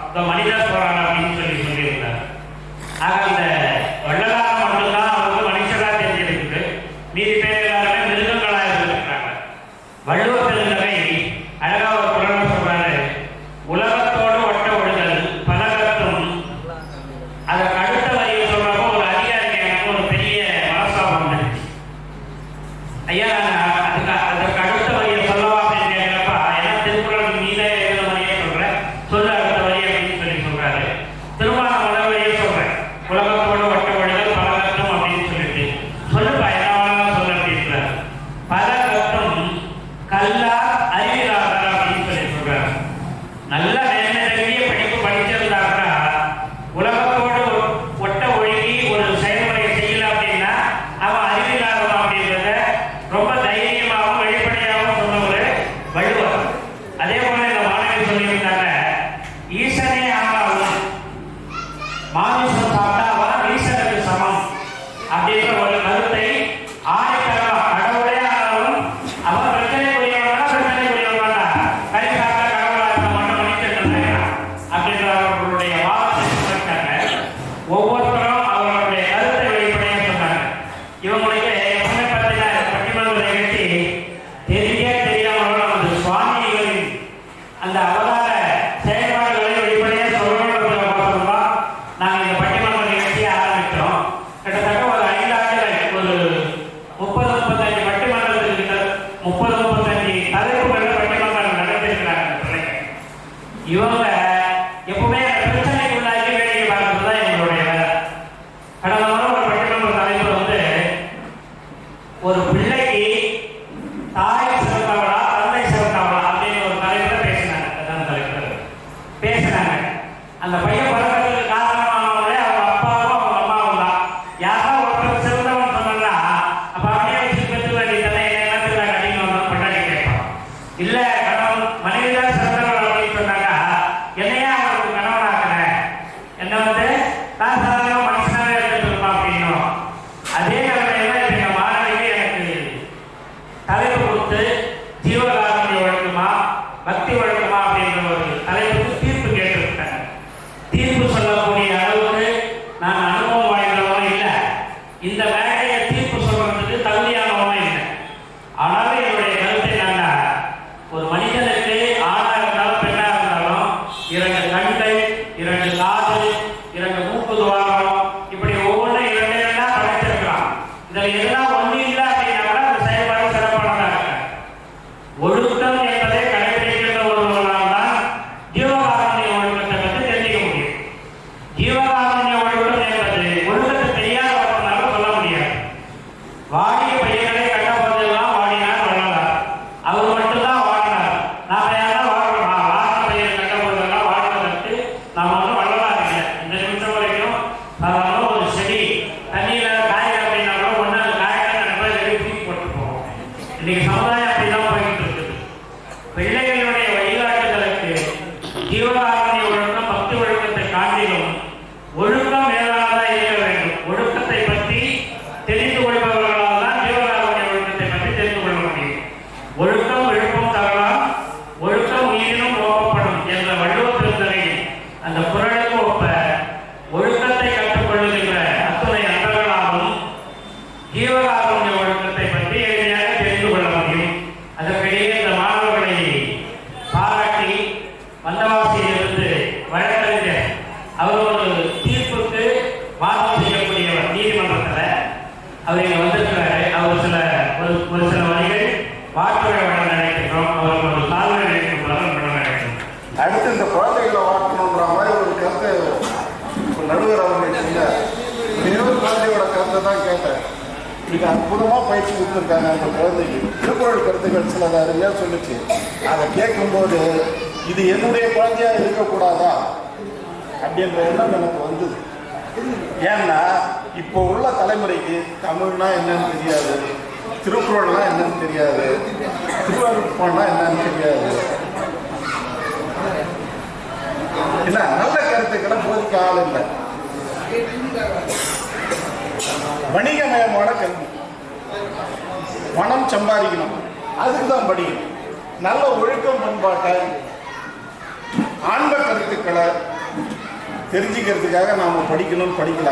இந்த மனிதர் போகிறார் அப்படின்னு சொல்லியிருந்தார். ஆக அந்த வள்ளலார் மட்டும்தான் அவருக்கு மனுஷராக தெரிஞ்சிருக்குது. மீதி பேர் எல்லாருமே மிருகங்களாக இருந்திருக்கிறாங்க. வள்ளுவர் பெருந்தகை அழகா ஒரு குரல் சொல்றாரு, உலகத்தோடு ஒட்ட ஒழுதல் பலகத்தும். அதற்கு அடுத்த வரியை சொல்றப்போ ஒரு அதிகாரிக்கு எனக்கு ஒரு பெரிய மனசாபம் இருந்துச்சு. ஐயா அதற்கு அடுத்த வரியை சொல்லவா அப்படின்னு கேட்கிறப்ப, ஏன்னா திருக்குறள் மீதே எழுத வரியை சொல்றேன், சொல்ல அடுத்த வரி அப்படின்னு சொல்லி சொல்றாரு. திரும்ப முதல் வரியை சொல்றேன், உலகத்தோடு ஒட்ட ஒழுதல் பலகத்தும் அப்படின்னு சொல்லிட்டு சொல்லுப்பா என்ன சொல்ல அப்படின்றார். பலகத்தும் கல்லா அறிவிலாளர் அப்படின்னு சொல்லி சொல்றாரு. நல்ல மேன்மைய படிப்பு படிச்சிருந்தாக்கா உலகத்தோடு ஒட்ட ஒழுகி ஒரு செயல்முறையை செய்யல அப்படின்னா அவன் அறிவிலாளர் அப்படின்றத ரொம்ப தைரியமாகவும் வெளிப்படையாகவும் சொன்னவர் வள்ளுவர். அதே போல இந்த மாணவி சொல்லியிருந்தாங்க, ஈசனே ஆனாலும் மாமிசம் சாப்பிட்டா அவன் ஈசனுக்கு சமம் அப்படின்ற ஒரு கருத்தை ஆணைத்தரவா கடவுளே ஆனாலும் அவன் பிரச்சனைக்குரியவனா பிரச்சனைக்குரியவனா கை சாப்பிட்டா கடவுளா இருக்க மட்டும் மன்னிச்சிருந்தாங்க அப்படின்ற அவர்களுடைய வாதத்தை சொல்லிட்டாங்க. ஒவ்வொருத்தரும் அவர்களுடைய கருத்தை வெளிப்படையாக சொன்னாங்க. இவங்களுக்கு எப்பவுமே பார்த்தீங்கன்னா பட்டிமன்ற நிகழ்ச்சி தெரிஞ்சே வாழ்வதற்கு தகுதியானவனும் இல்லை. ஆனாலும் என்னுடைய கருத்தை என்னன்னா, ஒரு மனிதனுக்கு ஆணா இருந்தாலும் பெண்ணா இருந்தாலும் 2 கண்கள், 2 காது, 2 மூக்கு துவாரம், இப்படி ஒவ்வொன்றும் 2 படைத்திருக்கிறான். இதில் எல்லாம் ஒண்ணு இல்லை அப்படின்னா கூட அந்த செயல்பாடு சிறப்பானதாக இருக்கு. ஒழுக்கம் என்பதை கடைபிடிக்கின்ற ஒருவரால் தான் ஜீவகாருண்ய ஒழுக்கத்தை பற்றி தெரிஞ்சுக்க முடியும். ஜீவகாருண்ய ஒழுக்கம் என்பது ஒழுக்கத்தை தெரியாதவர்களால சொல்ல முடியாது. வாடிய பையனை கண்ட போதெல்லாம் வாடினார் வள்ளலார். அவர் மட்டும்தான் வாடினார். நாம யாரும் வாழணுமா? வாடின பையனை கண்ட போதெல்லாம் வாடினதற்கு நாம் ஒன்றும் வள்ளலார் இல்லை. இந்த நிமிஷம் வரைக்கும் சாதாரண ஒரு செடி தண்ணியில காய்கறி அப்படின்னா கூட ஒன்று அது காய்கறி நண்பர்கள் தூக்கி போட்டு போவோம். இன்னைக்கு சமுதாயம் அப்படிதான் போயிட்டு இருக்குது. பிள்ளைகளுடைய வழிகாட்டுதலுக்கு ஜீவகாருண்ய ஒழுக்கம் பக்தி ஒழுக்கத்தை காட்டிலும் ஒழுக்கம் மேலானதாக இருக்க வேண்டும். ஒழுக்கத்தை பற்றி தெரிந்து கொள்பவர்களால் தான் ஜீவகாருண்ய ஒழுக்கத்தை பற்றி தெரிந்து கொள்ள முடியும். ஒழுக்கம் விழுப்பம் தரலாம், ஒழுக்கம் உயிரினும் ஓப்பப்படும் என்ற வள்ளுவ பெருந்தகையில் அந்த குறளுக்கு ஒப்ப ஒழுக்கத்தை கற்றுக்கொள்ளுகின்ற அத்துணை நண்பர்களாலும் ஜீவகாருண்ய ஒழுக்கத்தை பற்றி எளிமையாக தெரிந்து கொள்ள முடியும். அதற்கிடையே இந்த மாணவர்களை பாராட்டி வந்தவாசியிலிருந்து வழக்கறிஞர் அவர் ஒரு தீர்ப்புக்கு வாதம் செய்யக்கூடியவர் நீதிமன்றத்தில் அவர் இங்கே வந்திருக்கிறாரு. அவர் ஒரு சில வரிகள் வாக்குரை வழங்க நினைக்கின்றோம். அவருக்கு ஒரு தாழ்வு நினைக்கின்றோம் நினைக்கின்றோம். அடுத்து இந்த குழந்தைகளை வளர்க்கணுன்ற மாதிரி ஒரு கருத்தை நடுவர் அவர்கள் சொன்னார். இன்னொரு குழந்தையோட கருத்தை தான் கேட்டேன். இது அற்புதமாக பயிற்சி கொடுத்துருக்காங்க அந்த குழந்தைக்கு. திருக்குறள் கருத்துக்கள் சிலது அருமையாக சொல்லிச்சு. அதை கேட்கும்போது இது என்னுடைய குழந்தையாக இருக்கக்கூடாதா அப்படின்ற எண்ணம் எனக்கு வந்தது. ஏன்னா இப்போ உள்ள தலைமுறைக்கு தமிழ்னா என்னன்னு தெரியாது, திருக்குறள்னா என்னன்னு தெரியாது, திருவள்ளுவர்னா என்னன்னு தெரியாது. என்ன நல்ல கருத்துக்களை போதிக்க ஆள் இல்லை. வணிகமயமான கல்வி, பணம் சம்பாதிக்கணும், அதுக்கு தான் படிக்கணும். நல்ல ஒழுக்கம் பண்பாட்டை ஆன்ம கருத்துக்களை தெரிஞ்சுக்கிறதுக்காக நாம் படிக்கல.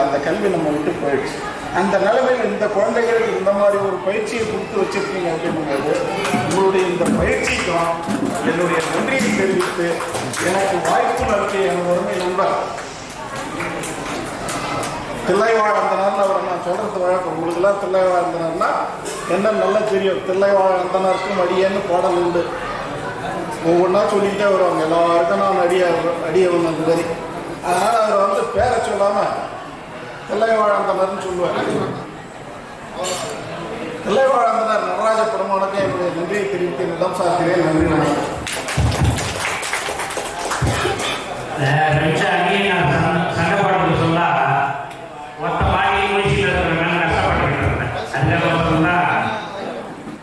அந்த கல்வி நம்ம விட்டு போயிடுச்சு. அந்த நிலைமையில் இந்த குழந்தைகளுக்கு இந்த மாதிரி ஒரு பயிற்சியை கொடுத்து வச்சிருக்கீங்க அப்படிங்கும்போது உங்களுடைய இந்த பயிற்சிக்கும் என்னுடைய நன்றியை தெரிவித்து எனக்கு வாய்ப்பு நடத்திய எனது உரிமை நண்பர் தில்லைவாழந்தனார்னு அவரை நான் சொல்கிறது வழக்கம். உங்களுக்கெல்லாம் தில்லைவாழந்தனார்னா என்ன நல்லா தெரியும். தில்லைவாழந்தனருக்கும் அடியேன்னு பாடல் உண்டு. ஒவ்வொன்றா சொல்லிக்கிட்டே வருவாங்க. எல்லாருக்கும் நான் அடியவன் அந்த மாதிரி. அதனால் அவர் வந்து பேரை சொல்லாமல் தில்லைவாழந்தனர்னு சொல்லுவார். தில்லைவாழந்தனர் நடராஜ பெருமானுக்கு என்னுடைய நன்றியை தெரிவித்து நிலம் சார்கிறேன். நன்றி. சண்டைப்பாட்டு சொன்னா ஒத்த பாடி முயற்சியில் இருக்கிறவங்க கஷ்டப்பட்டு இருந்தேன். அதுக்கப்புறம்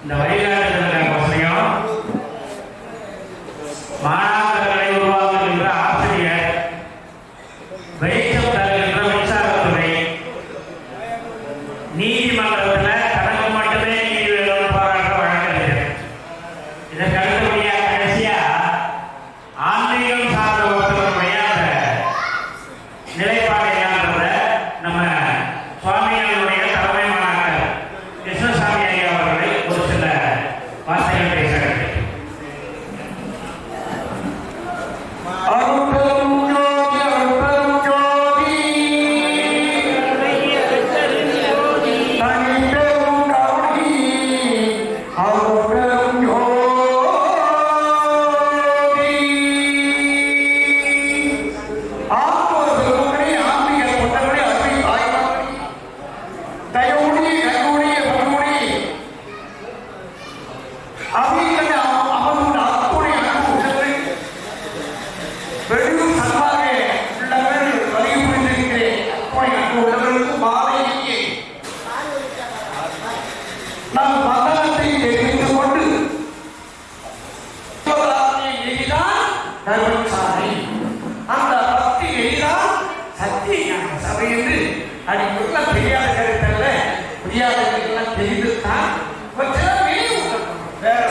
இந்த வழிகாட்டுதலுக்கு அவசியம் மாணாக்கர்களை உருவாக்குகின்ற ஆசிரியர், வெளிச்சம் தருகின்ற மின்சாரத்துறை, நீதிமன்றத்தில் தனக்கு மட்டுமே நீதி வேணும் போராட்ட வழக்கறிஞர். இதற்கு அடுத்தபடியாக கடைசியா ஆன்மீகம் சார்ந்த ஒருத்தருடைய நிலைப்பாடு என்னன்றத நம்ம சுவாமிகளுடைய தலைமை மாணாக்கர் கிருஷ்ணசாமி ஐயா அவர்களை ஒரு சில வார்த்தைகள் பேசுகிறார்கள். அந்த பக்தி எளிதான் சத்திய சபை என்று அடிக்குள்ள தெரியாத கருத்தல்ல, புரியாதவர்களெல்லாம் தெரிந்துத்தான் வேற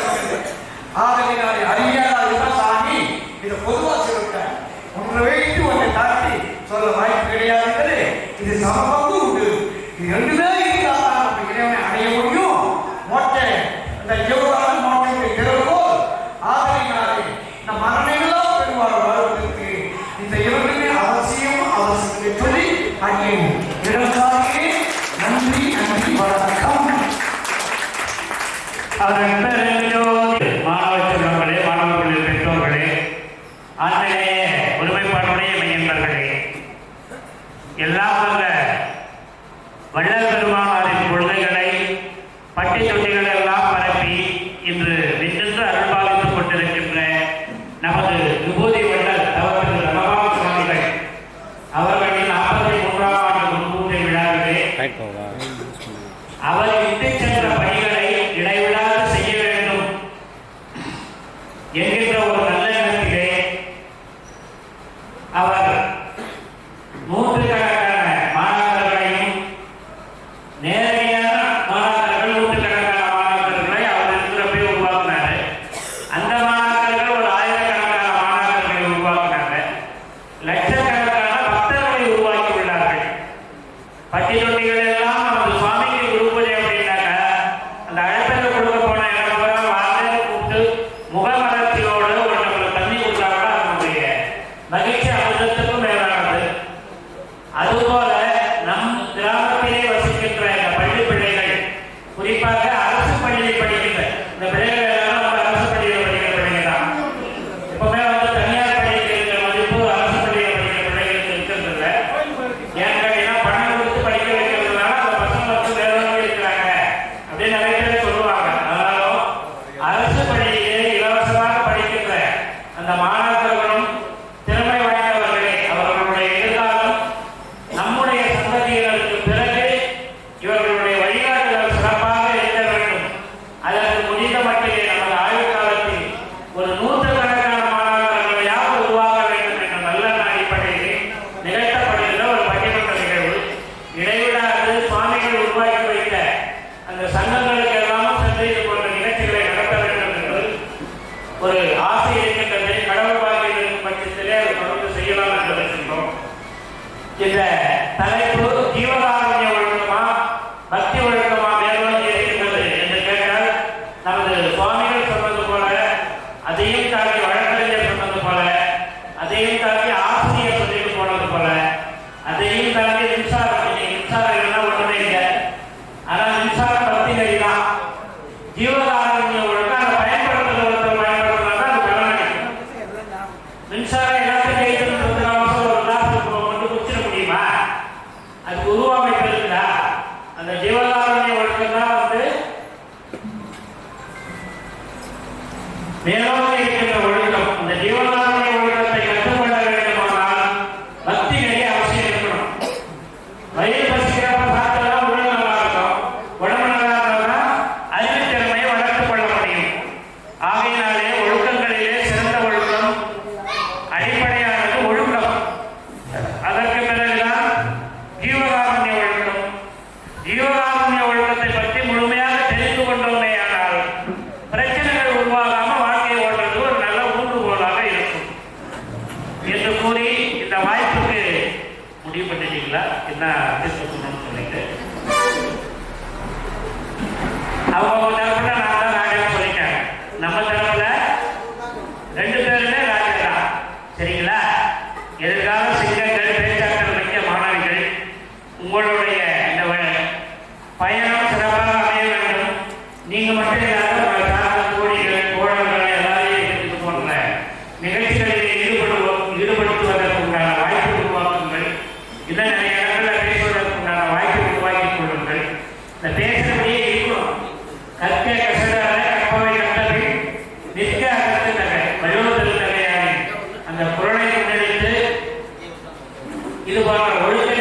ஆதலினாலே அறியாத சாமி இதை பொதுவாக சொல்லிட்டார். ஒன்றை வைத்து ஒன்றை தாண்டி சொல்ல வாய்ப்பு கிடையாது. இது சமபங்கு உண்டு. இது ரெண்டுமே இருந்தால் இறைவனை அடைய முடியும். வணக்கம். மாணவ செல்வங்களே, மாணவர்களே, பெற்றோர்களே, ஆண்மையிலேயே ஒருமைப்பாடுடைய மையன்பர்களே, எல்லாம் வல்ல வள்ளல் பெருமானாரின் கொள்கைகளை பட்டி தொட்டிகள் எல்லாம் பரப்பி இன்று நின்று அருள்பாவித்துக் கொண்டிருக்கின்ற நமது விபூதி வள்ளல் தவத்திரு ரமபான் சுவாமிகள் அவர்களின் 43ஆம் ஆண்டு முன்பூஜை விழாவிலே அவர் இட்டு சென்ற பணிகளை இடைவிடாது செய்ய வேண்டும் என்கின்ற ஒரு நல்லெண்ணத்திலே அவர் நூற்றுக்கணக்கான மாணவர்களையும் நேரடியான மாணவர்கள் நூற்றுக்கணக்கான மாணவர்களை அவர் இருக்கிறப்பே உருவாக்குனாரு. அந்த மாணவர்கள் ஒரு ஆயிரக்கணக்கான மாணவர்களை உருவாக்குனாங்க. லட்சக்கணக்கான பக்தர்களை உருவாக்கி உள்ளார்கள். பட்டி தொட்டிகள் எல்லாம் நமது சுவாமிக்கு குருபூஜை அப்படின்னாக்க அந்த அழைப்பில் கொடுக்க போன இடத்துல வாழை கூப்பிட்டு முகமலர்ச்சியோடு ஒரு நம்மளுக்கு தண்ணி கொடுத்தா கூட அதனுடைய மகிழ்ச்சி அமிர்தத்துக்கும் மேலானது. அதுபோல நம் கிராமத்திலே வசிக்கின்ற இந்த பள்ளி பிள்ளைகள், குறிப்பாக அரசு பள்ளியில் படிக்கின்ற இந்த பிள்ளைகள் எல்லாம் நம்ம அரசு பள்ளியில் படிக்கிற பிள்ளைகள் தான். எப்பவுமே தனியார் பள்ளியில் இருக்கிற மதிப்பு அரசு பள்ளியில் படிக்கிற பிள்ளைகளுக்கு இருக்கிறது. ஏன்னு கேட்டீங்கன்னா பணம் கொடுத்து படிக்க வைக்கிறதுனால அந்த பசங்க வேறவங்க இருக்கிறாங்க அப்படின்னு நிறைய பேர் சொல்லுவாங்க. ஆனாலும் அரசு பள்ளியிலே இலவசமாக படிக்கின்ற அந்த மாணவர்களும் திறமை வாய்ந்தவர்களே, அவர்களுடைய எதிர்காலம் நம்முடைய சந்ததியினருக்கு பிறகு இவர்களுடைய வழிகாட்டுதல் சிறப்பாக இருக்க வேண்டும். அதற்கு முடிந்த மட்டிலே நமது ஆயுள் காலத்தில் ஒரு நூற்றுக்கணக்கான மாணவர்களையாவது உருவாக்க வேண்டும் என்ற நல்ல அடிப்படையிலே நிகழ்த்தப்படுகிற ஒரு பட்டிமன்ற நிகழ்வு. இடைவிடாது சுவாமிகள் உருவாக்கி வைத்த அந்த சங்கங்களுக்கு எல்லாமும் சென்று இது போன்ற நிகழ்ச்சிகளை நடத்த வேண்டும் என்று ஒரு ஆசை இருக்கின்றது. கடவுள் வாழ்க்கை இருக்கும் பட்சத்திலே அதை தொடர்ந்து செய்யலாம் என்று இருக்கின்றோம். இந்த தலைப்பு ஜீவகாருண்ய ஒழுக்கமா பக்தி ஒழுக்கமா மேலோங்கி இருக்கின்றது என்று கேட்டால், நமது சுவாமிகள் சொன்னது போல, அதையும் தாண்டி வழக்கறிஞர் சொன்னது போல, அதையும் தாண்டி ஆசிரியர் சொல்லிட்டு போனது போல, அதையும் தாண்டி மின்சாரம் இல்லைன்னா ஒன்றுமே இல்லை. ஆனால் மின்சாரம் பக்தி நெறிதான். ஜீவகாருண்ய ஒழுக்கம் அதை பயன்படுத்துகிற ஒருத்தர் பயன்படுத்தினா அது பலன் அளிக்கும். மின்சாரம் எல்லாத்தையும் கைது ஒரு கிளாஸுக்கு கொண்டு குடிச்சிட முடியுமா? அதுக்கு உருவமைப்பு இருக்குதா? அந்த ஜீவகாருண்ய ஒழுக்கம் தான் மேலோங்கி இருக்கின்ற ஒழுக்கம். அந்த ஜீவகாருண்ய ஒழுக்கத்தை கற்றுக்கொள்ள வேண்டுமானால் பக்தி நெறி அவசியம் இருக்கணும். வயிறு பசிக்கிறப்ப சாப்பிட்டா உடல் நல்லா இருக்கும். உடம்பு நல்லா இருந்தா அறிவுத்திறமையை வளர்த்துக் கொள்ள முடியும். ஆகையினாலே ஒழுக்கங்களிலே சிறந்த ஒழுக்கம் அடிப்படையானது ஒழுக்கம். அதற்கு பிறகுதான் ஜீவகாருண்ய ஒழுக்கம். ஜீவகாருண்ய ஒழுக்கத்தை பற்றி முழுமையாக தெரிந்து கொண்டோமே ஆனால் பிரச்சனைகள் உருவாகாம வாழ்க்கையை ஓடுறது ஒரு நல்ல ஊன்றுகோலாக இருக்கும் என்று கூறி இந்த வாய்ப்புக்கு முடிவு பண்ணிட்டீங்களா? என்ன சொல்லணும்னு சொல்லிட்டு அவங்க தரப்புல நான் தான் ராஜா சொல்லிட்டாங்க. நம்ம தரப்புல 2 பேருமே ராஜா தான். சரிங்களா? எதிர்கால சிங்கங்கள், பேச்சாற்றல் மிக்க மாணவிகள், உங்களுடைய இந்த பயணம் சிறப்பாக அமைய வேண்டும். நீங்க மட்டும் இல்லாத கோடிகள், தோழர்கள் எல்லாரையும் இது போன்ற நிகழ்ச்சிகளில் ஈடுபடுத்துவதற்குண்டான வாய்ப்பு உருவாக்குங்கள். இதை நிறைய இடங்களில் பேசுவதற்குண்டான வாய்ப்பு உருவாக்கிக் கொள்ளுங்கள். இந்த பேசுறபடியே இருக்கணும். கற்க கசடாத கற்பவை கற்றபின் நிற்க அகத்து தகை வயோதல் தகையாரி அந்த குரலை முன்னெடுத்து இது போன்ற ஒழுக்க